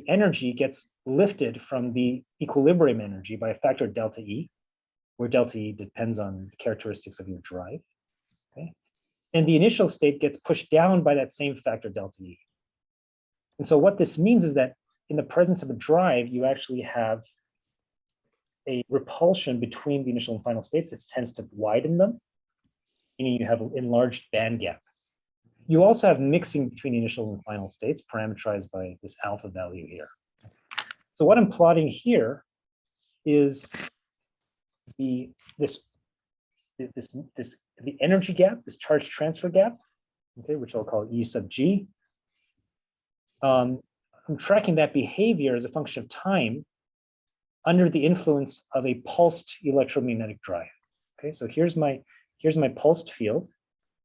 energy gets lifted from the equilibrium energy by a factor of delta E, where delta E depends on the characteristics of your drive. Okay, and the initial state gets pushed down by that same factor delta E. And so what this means is that in the presence of a drive, you actually have a repulsion between the initial and final states that tends to widen them, meaning you have an enlarged band gap. You also have mixing between initial and final states, parameterized by this alpha value here. So what I'm plotting here is the energy gap, this charge transfer gap, okay, which I'll call E sub G. I'm tracking that behavior as a function of time under the influence of a pulsed electromagnetic drive. Okay, so here's my pulsed field.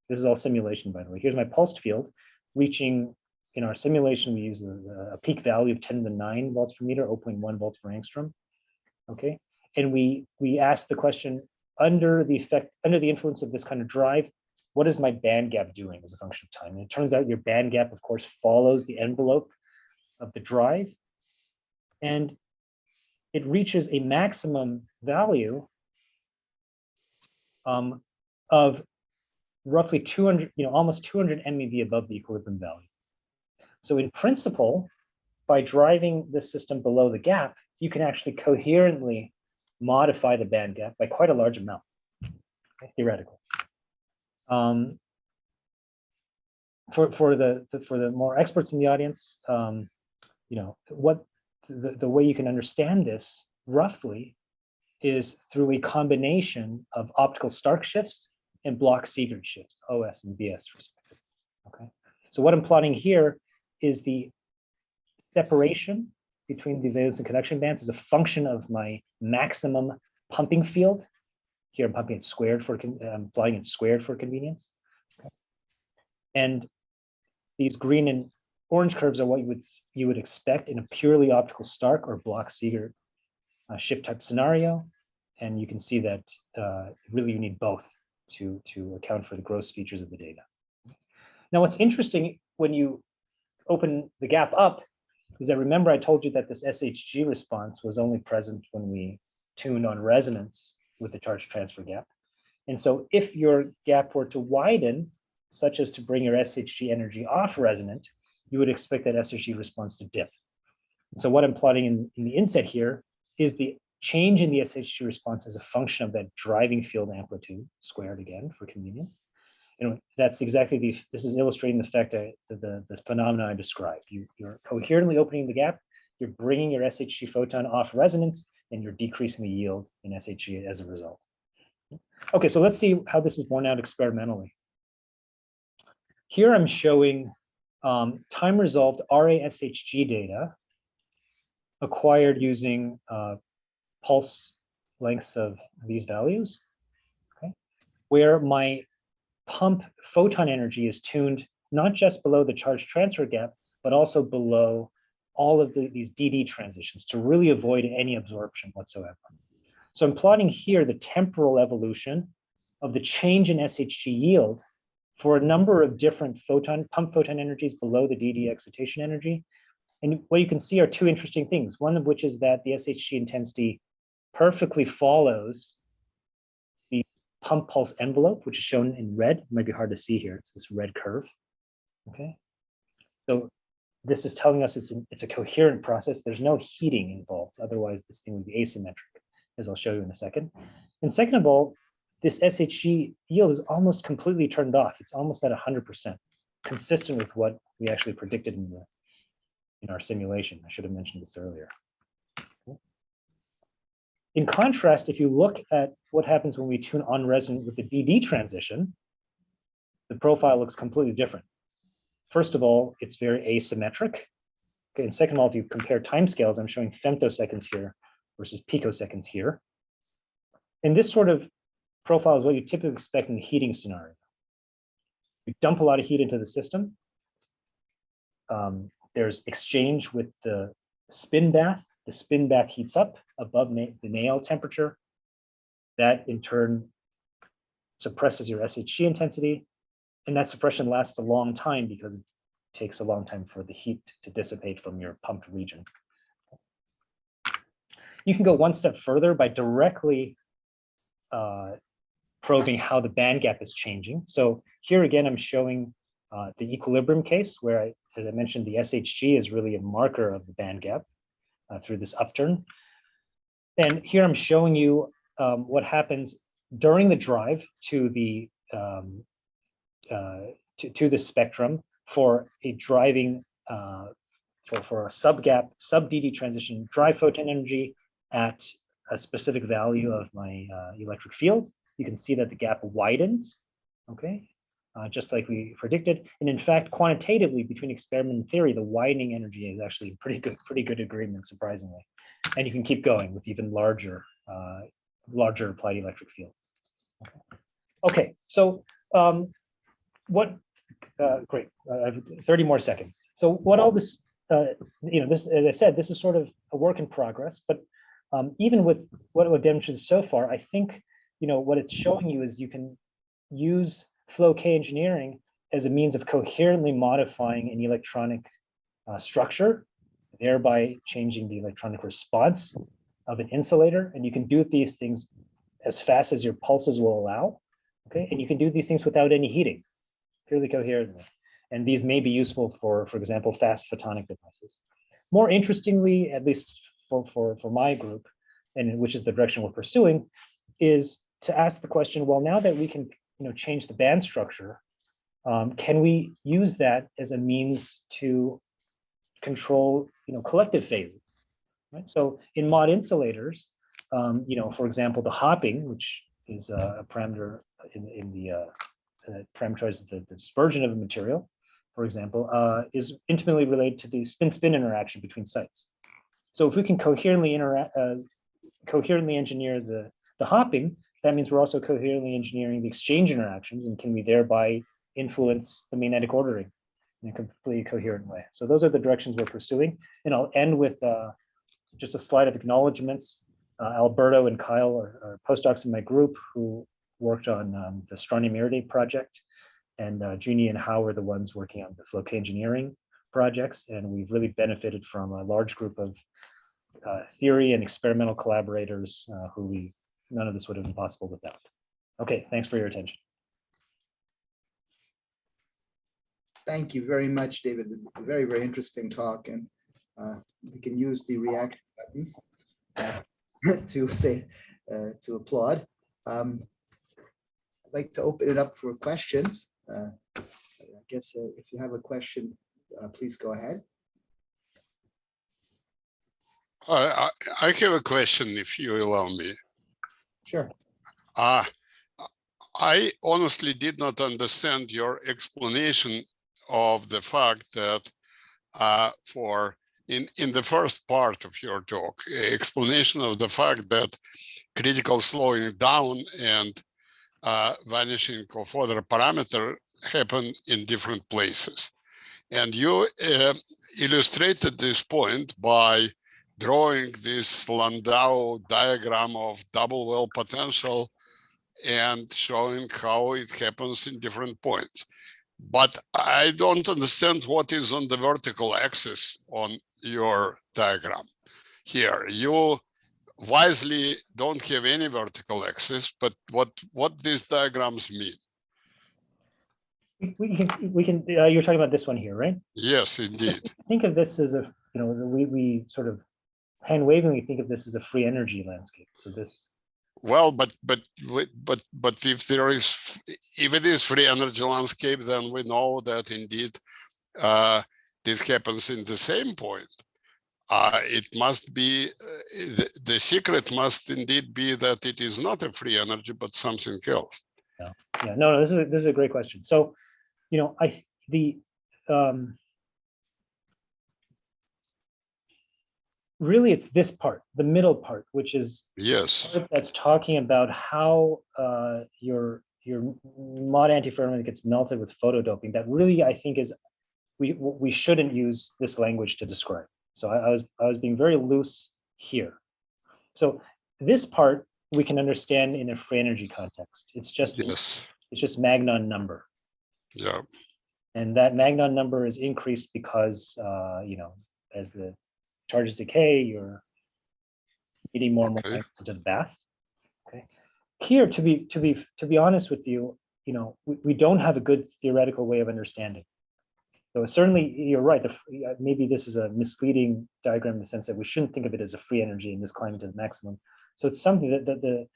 This is all simulation, by the way. Here's my pulsed field reaching, in our simulation, we use a peak value of 10 to the 9 volts per meter, 0.1 volts per angstrom. Okay, and we asked the question, under the influence of this kind of drive, what is my band gap doing as a function of time? And it turns out your band gap, of course, follows the envelope of the drive, and it reaches a maximum value of roughly 200, almost 200 MeV above the equilibrium value. So in principle, by driving the system below the gap, you can actually coherently modify the band gap by quite a large amount, okay, theoretically. For the more experts in the audience, what the way you can understand this roughly is through a combination of optical Stark shifts and Bloch-Seegert shifts, OS and BS respectively. Okay, so what I'm plotting here is the separation between the valence and conduction bands as a function of my maximum pumping field. Here I'm pumping it squared I'm plotting it squared for convenience. Okay. And these green and orange curves are what you would expect in a purely optical Stark or Bloch-Seegert shift type scenario. And you can see that really you need both to account for the gross features of the data. Now, what's interesting when you open the gap up is that, remember I told you that this SHG response was only present when we tuned on resonance with the charge transfer gap. And so if your gap were to widen, such as to bring your SHG energy off resonant, you would expect that SHG response to dip. And so what I'm plotting in the inset here is the change in the SHG response as a function of that driving field amplitude, squared again for convenience. And that's exactly this is illustrating the fact that the phenomena I described. You're coherently opening the gap, you're bringing your SHG photon off resonance, and you're decreasing the yield in SHG as a result. Okay, so let's see how this is borne out experimentally. Here I'm showing time-resolved RA-SHG data acquired using pulse lengths of these values, okay, where my pump photon energy is tuned not just below the charge transfer gap, but also below all of these DD transitions to really avoid any absorption whatsoever. So I'm plotting here the temporal evolution of the change in SHG yield for a number of different pump photon energies below the DD excitation energy. And what you can see are two interesting things, one of which is that the SHG intensity perfectly follows the pump pulse envelope, which is shown in red. It might be hard to see here. It's this red curve. Okay. So this is telling us it's a coherent process. There's no heating involved. Otherwise, this thing would be asymmetric, as I'll show you in a second. And second of all, this SHG yield is almost completely turned off. It's almost at 100%, consistent with what we actually predicted in our simulation. I should have mentioned this earlier. In contrast, if you look at what happens when we tune on resonant with the DD transition, the profile looks completely different. First of all, it's very asymmetric. Okay, and second of all, if you compare timescales, I'm showing femtoseconds here versus picoseconds here. And this sort of profile is what you typically expect in the heating scenario. You dump a lot of heat into the system. There's exchange with the spin bath. The spin bath heats up above the nail temperature. That in turn suppresses your SHG intensity. And that suppression lasts a long time because it takes a long time for the heat to dissipate from your pumped region. You can go one step further by directly probing how the band gap is changing. So here again, I'm showing the equilibrium case where, as I mentioned, the SHG is really a marker of the band gap through this upturn. And here I'm showing you what happens during the drive to the spectrum for a driving for a sub-DD transition drive photon energy at a specific value of my electric field. You can see that the gap widens, okay, just like we predicted. And in fact, quantitatively between experiment and theory, the widening energy is actually pretty good agreement, surprisingly. And you can keep going with even larger applied electric fields. Okay, so great, I have 30 more seconds. So what all this, this, as I said, this is sort of a work in progress, but even with what we've demonstrated so far, I think, what it's showing you is you can use Floquet Engineering as a means of coherently modifying an electronic structure, thereby changing the electronic response of an insulator. And you can do these things as fast as your pulses will allow, okay? And you can do these things without any heating, purely coherently. And these may be useful for example, fast photonic devices. More interestingly, at least for my group, and which is the direction we're pursuing, is to ask the question, well, now that we can change the band structure, can we use that as a means to control collective phases, right? So in mod insulators, for example, the hopping, which is a parameter in the parameterizes the dispersion of a material, for example, is intimately related to the spin-spin interaction between sites. So if we can coherently engineer the hopping, that means we're also coherently engineering the exchange interactions, and can we thereby influence the magnetic ordering in a completely coherent way. So those are the directions we're pursuing. And I'll end with just a slide of acknowledgements. Alberto and Kyle are postdocs in my group who worked on the Strontium Iridate project, and Jeannie and Hao are the ones working on the Floquet Engineering projects. And we've really benefited from a large group of theory and experimental collaborators who none of this would have been possible without. Okay, thanks for your attention. Thank you very much, David. A very, very interesting talk, and we can use the react buttons to applaud. I'd like to open it up for questions. I guess if you have a question, please go ahead. I have a question, if you allow me. Sure. I honestly did not understand your explanation of the fact that in the first part of your talk, explanation of the fact that critical slowing down and vanishing of other parameter happen in different places. And you illustrated this point by drawing this Landau diagram of double well potential and showing how it happens in different points. But I don't understand what is on the vertical axis on your diagram here. You wisely don't have any vertical axis, but what these diagrams mean? We can you're talking about this one here, right? Yes, indeed. Think of this as a, we sort of hand wavingly think of this as a free energy landscape. So this. Well, but if it is free energy landscape, then we know that indeed this happens in the same point. It must be the secret must indeed be that it is not a free energy, but something else. Yeah, no, this is a great question. So, really, it's this part, the middle part, which is yes, that's talking about how your mod antiferromagnetic gets melted with photodoping. That really, I think, is we shouldn't use this language to describe. So I was being very loose here. So this part we can understand in a free energy context. It's just Magnon number. Yeah. And that Magnon number is increased because as the charges decay, you're getting more and more magnets into the bath. Okay. Here, to be honest with you, we don't have a good theoretical way of understanding. So certainly, you're right. Maybe this is a misleading diagram in the sense that we shouldn't think of it as a free energy and this climbing to the maximum. So it's something that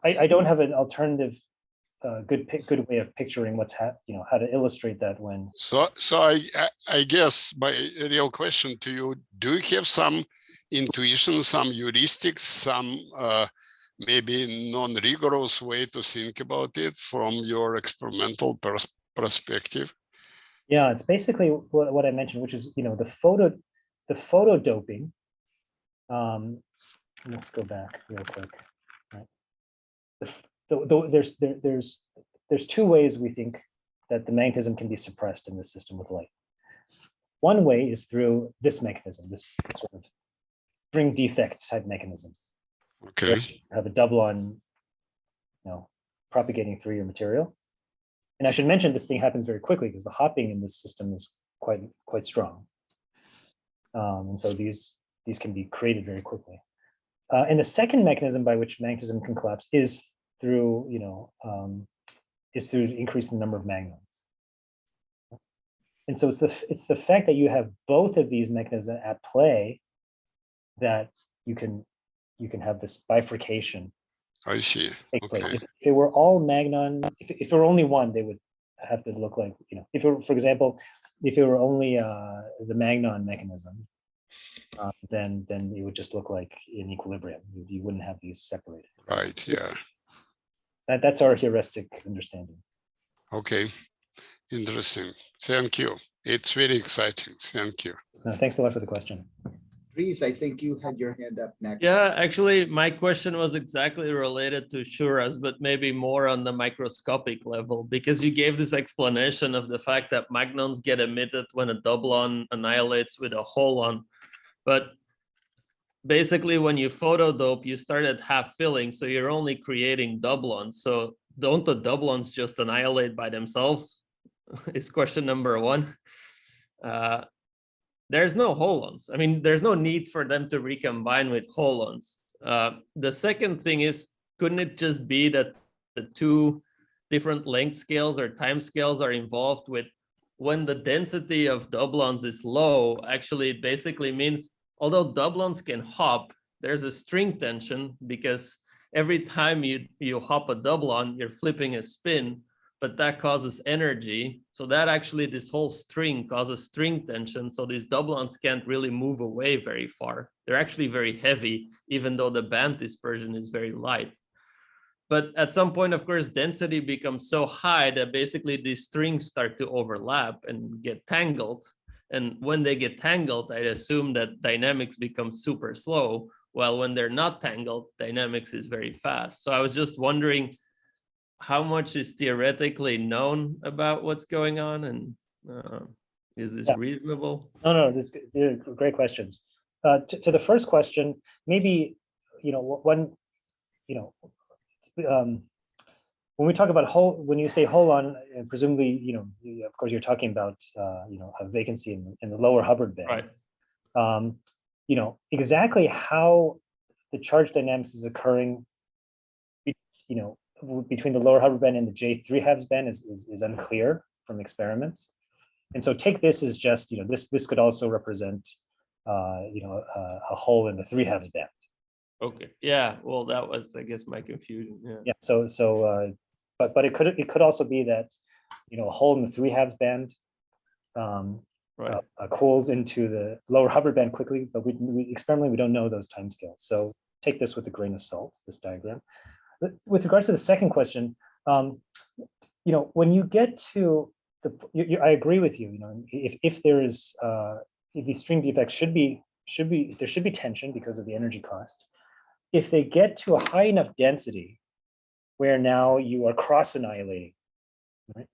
I don't have an alternative good way of picturing what's how to illustrate that when. So I guess my real question to you: do you have some intuition, some heuristics, some maybe non-rigorous way to think about it from your experimental perspective? Yeah, it's basically what I mentioned, which is the photo doping. Let's go back real quick. Right. There's two ways we think that the magnetism can be suppressed in this system with light. One way is through this mechanism, this sort of string defect type mechanism. Okay. You have a double on, propagating through your material. And I should mention this thing happens very quickly because the hopping in this system is quite strong. And so these can be created very quickly. And the second mechanism by which magnetism can collapse is through increasing the number of magnons. And so it's the fact that you have both of these mechanisms at play that you can have this bifurcation. I see. Take place. If it were all magnon, if it were only one, they would have to look like, if it were, for example, if it were only the magnon mechanism, then it would just look like in equilibrium. You wouldn't have these separated. Right. Yeah. That's our heuristic understanding. Okay. Interesting. Thank you. It's very exciting. Thank you. Thanks a lot for the question. Dries, I think you had your hand up next. Yeah, actually, my question was exactly related to Hsieh's, but maybe more on the microscopic level, because you gave this explanation of the fact that magnons get emitted when a doublon annihilates with a holon. But basically, when you photodope, you start at half filling, so you're only creating doublons. So don't the doublons just annihilate by themselves? Is question number one. There's no holons. I mean, there's no need for them to recombine with holons. The second thing is, couldn't it just be that the two different length scales or time scales are involved with when the density of doublons is low? Actually, it basically means, although doublons can hop, there's a string tension because every time you hop a doublon, you're flipping a spin. but that causes energy. So that actually, this whole string causes string tension. So these doublons can't really move away very far. They're actually very heavy, even though the band dispersion is very light. But at some point, of course, density becomes so high that basically these strings start to overlap and get tangled. And when they get tangled, I assume that dynamics becomes super slow, while when they're not tangled, dynamics is very fast. So I was just wondering how much is theoretically known about what's going on, and is this reasonable? No, they're great questions. To the first question, maybe, when we talk about hole, when you say holon, presumably, of course, you're talking about, a vacancy in the lower Hubbard band. Right. Exactly how the charge dynamics is occurring, between the lower Hubbard band and the J3 halves band is unclear from experiments. And so take this as just, this could also represent, a hole in the 3 halves band. Okay. Yeah. Well, that was, I guess, my confusion. Yeah. Yeah. But it could also be that, a hole in the 3 halves band Right. cools into the lower Hubbard band quickly, but we experimentally, we don't know those timescales. So take this with a grain of salt, this diagram. With regards to the second question, when you get to I agree with you. If there is if these string defects there should be tension because of the energy cost. If they get to a high enough density where now you are cross annihilating, right?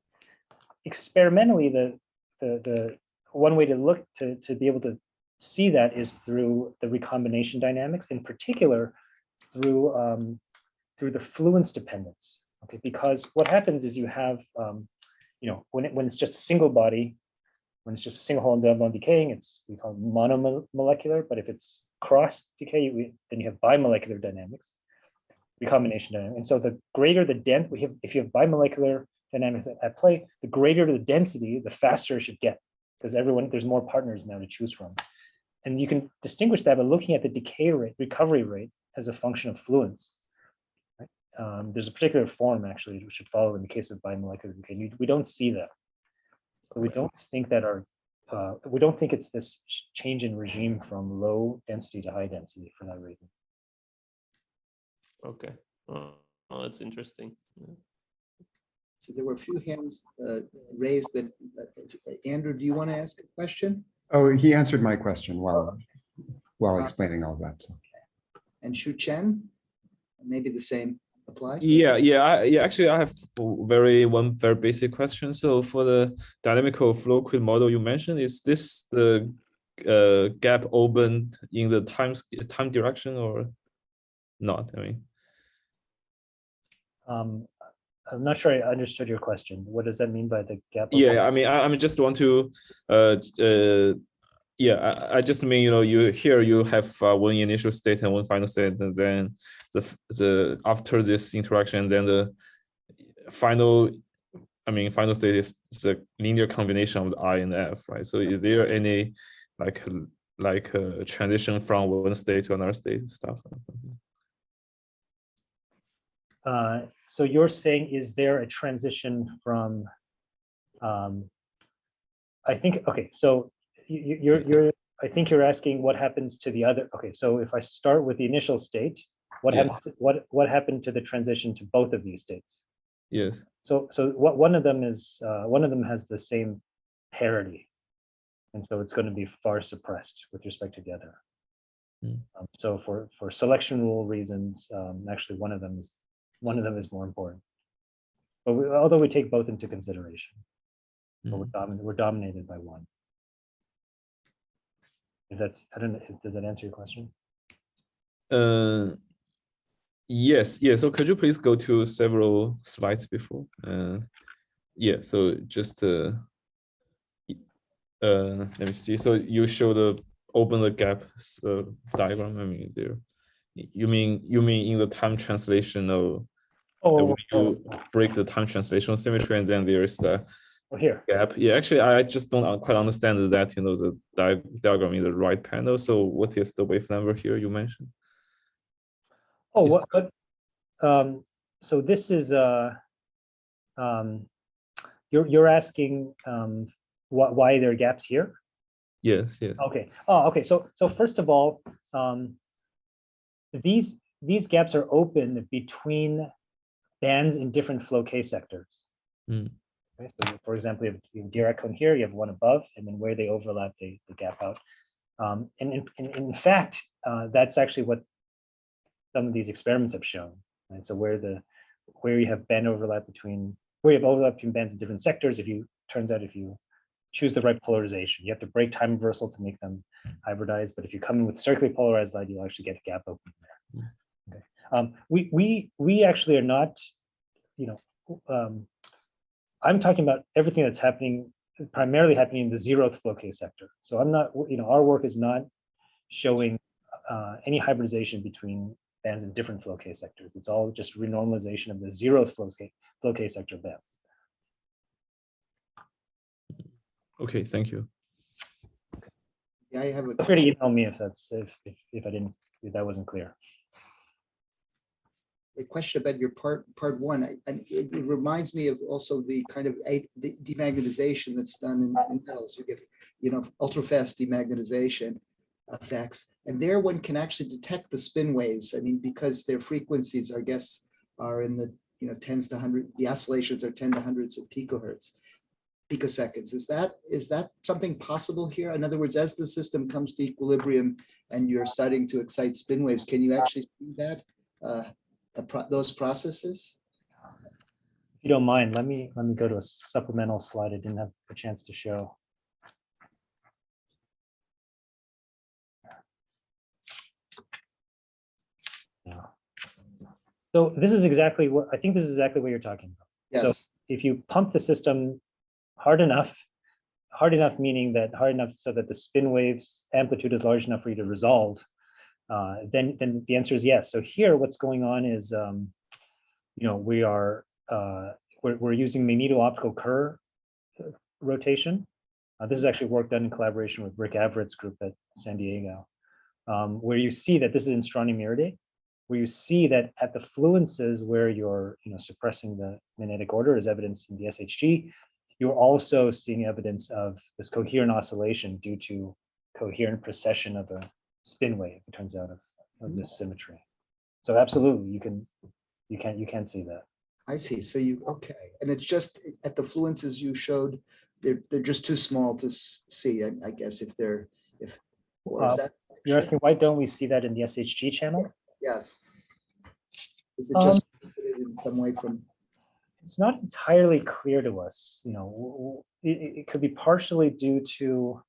Experimentally, the one way to look to be able to see that is through the recombination dynamics, in particular through the fluence dependence. Okay, because what happens is you have when it's just a single body, when it's just a single hole in double decaying, we call it monomolecular. But if it's cross decay, then you have bimolecular dynamics, recombination dynamics. And so the greater the if you have bimolecular dynamics at play, the greater the density, the faster it should get, because there's more partners now to choose from. And you can distinguish that by looking at the decay rate, recovery rate, as a function of fluence. There's a particular form actually we should follow in the case of bimolecular decay. We don't see that. So we don't think that we don't think it's this change in regime from low density to high density for that reason. Okay. Oh, that's interesting. Yeah. So there were a few hands raised that, Andrew, do you want to ask a question? Oh, he answered my question while explaining all that. So. And Shu Chen, maybe the same applies? Actually, I have one very basic question. So for the dynamical Floquet model you mentioned, is this the gap opened in the time direction or not? I mean, I'm not sure I understood your question. What does that mean by the gap? Yeah, I mean, I just want to I just mean, you have one initial state and one final state, and then the after this interaction, then the final state is the linear combination of the I and F, right? So is there any like a transition from one state to another state stuff? So you're saying, is there a transition from? I think, okay, so I think you're asking what happens to the other. Okay, so if I start with the initial state, what happens to, what happened to the transition to both of these states? Yes. So what one of them has the same parity, and so it's going to be far suppressed with respect to the other. So for selection rule reasons, actually one of them is more important. But although we take both into consideration, but we're dominated by one. If that's, I don't know, does that answer your question? Yes. So could you please go to several slides before? Yeah. So just let me see. So you show the open the gap diagram. I mean, there. You mean in the time translation of when you break the time translation symmetry, and then there's the here gap. Yeah, actually, I just don't quite understand that. The diagram in the right panel. So what is the wave number here you mentioned? Oh, so this is you're asking why there are gaps here? Yes, yes. Okay. Oh, okay. So first of all, these gaps are open between bands in different Floquet sectors. Mm. Okay, so for example, you have Dirac cone here, you have one above, and then where they overlap, they gap out. And in fact, that's actually what some of these experiments have shown. Right? So where you have band overlap between bands in different sectors, turns out if you choose the right polarization, you have to break time reversal to make them hybridize. But if you come in with circularly polarized light, you'll actually get a gap open there. Okay. We actually are not, I'm talking about everything that's primarily happening in the zeroth Floquet sector. So I'm not, our work is not showing any hybridization between bands in different Floquet sectors. It's all just renormalization of the zeroth Floquet sector bands. Okay, thank you. Yeah, I have a Feel free to email me if that wasn't clear. question about your part one. It reminds me of also the kind of the demagnetization that's done in metals. You get, ultrafast demagnetization effects, and there one can actually detect the spin waves. I mean, because their frequencies, I guess, are in the tens to hundred. The oscillations are 10 to hundreds of picoseconds. Is that something possible here? In other words, as the system comes to equilibrium and you're starting to excite spin waves, can you actually see that? Those processes? If you don't mind, let me go to a supplemental slide I didn't have a chance to show. Yeah. So this is exactly what you're talking about. Yes. So if you pump the system hard enough meaning that hard enough so that the spin waves amplitude is large enough for you to resolve, then the answer is yes. So here, what's going on is, we're using magneto-optical Kerr rotation. This is actually work done in collaboration with Rick Averett's group at San Diego, where you see that this is in strontium-iridate, where you see that at the fluences where you're suppressing the magnetic order, as evidenced in the SHG, you're also seeing evidence of this coherent oscillation due to coherent precession of a spin wave, it turns out, of this symmetry. So absolutely, you can see that. I see. So okay, and it's just at the fluences you showed, they're just too small to see. I guess or is that you're asking why don't we see that in the SHG channel? Yes. Is it just in some way from? It's not entirely clear to us. It could be partially due to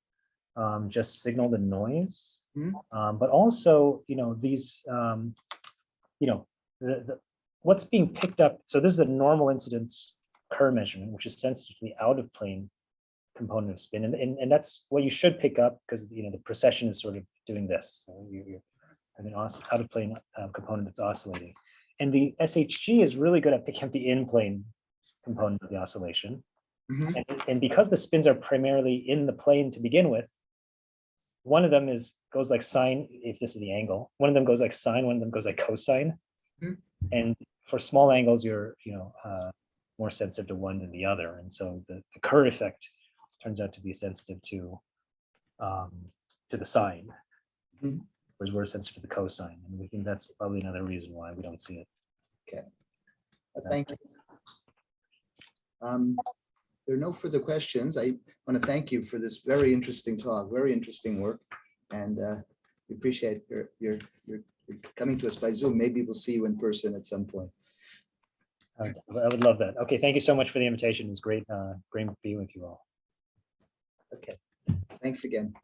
just signal to noise, but also, these, what's being picked up. So this is a normal incidence Kerr measurement, which is sensitive to the out of plane component of spin, and that's what you should pick up because the precession is sort of doing this. So you're having an out of plane component that's oscillating. And the SHG is really good at picking up the in-plane component of the oscillation. And because the spins are primarily in the plane to begin with, one of them goes like sine, if this is the angle, one of them goes like sine, one of them goes like cosine. And for small angles, you're more sensitive to one than the other. And so the Kerr effect turns out to be sensitive to the sine. Whereas we're sensitive to the cosine, and we think that's probably another reason why we don't see it. Okay. Thanks. There are no further questions. I want to thank you for this very interesting talk, very interesting work, and we appreciate your coming to us by Zoom. Maybe we'll see you in person at some point. I would love that. Okay, thank you so much for the invitation. It's great, great being with you all. Okay, thanks again.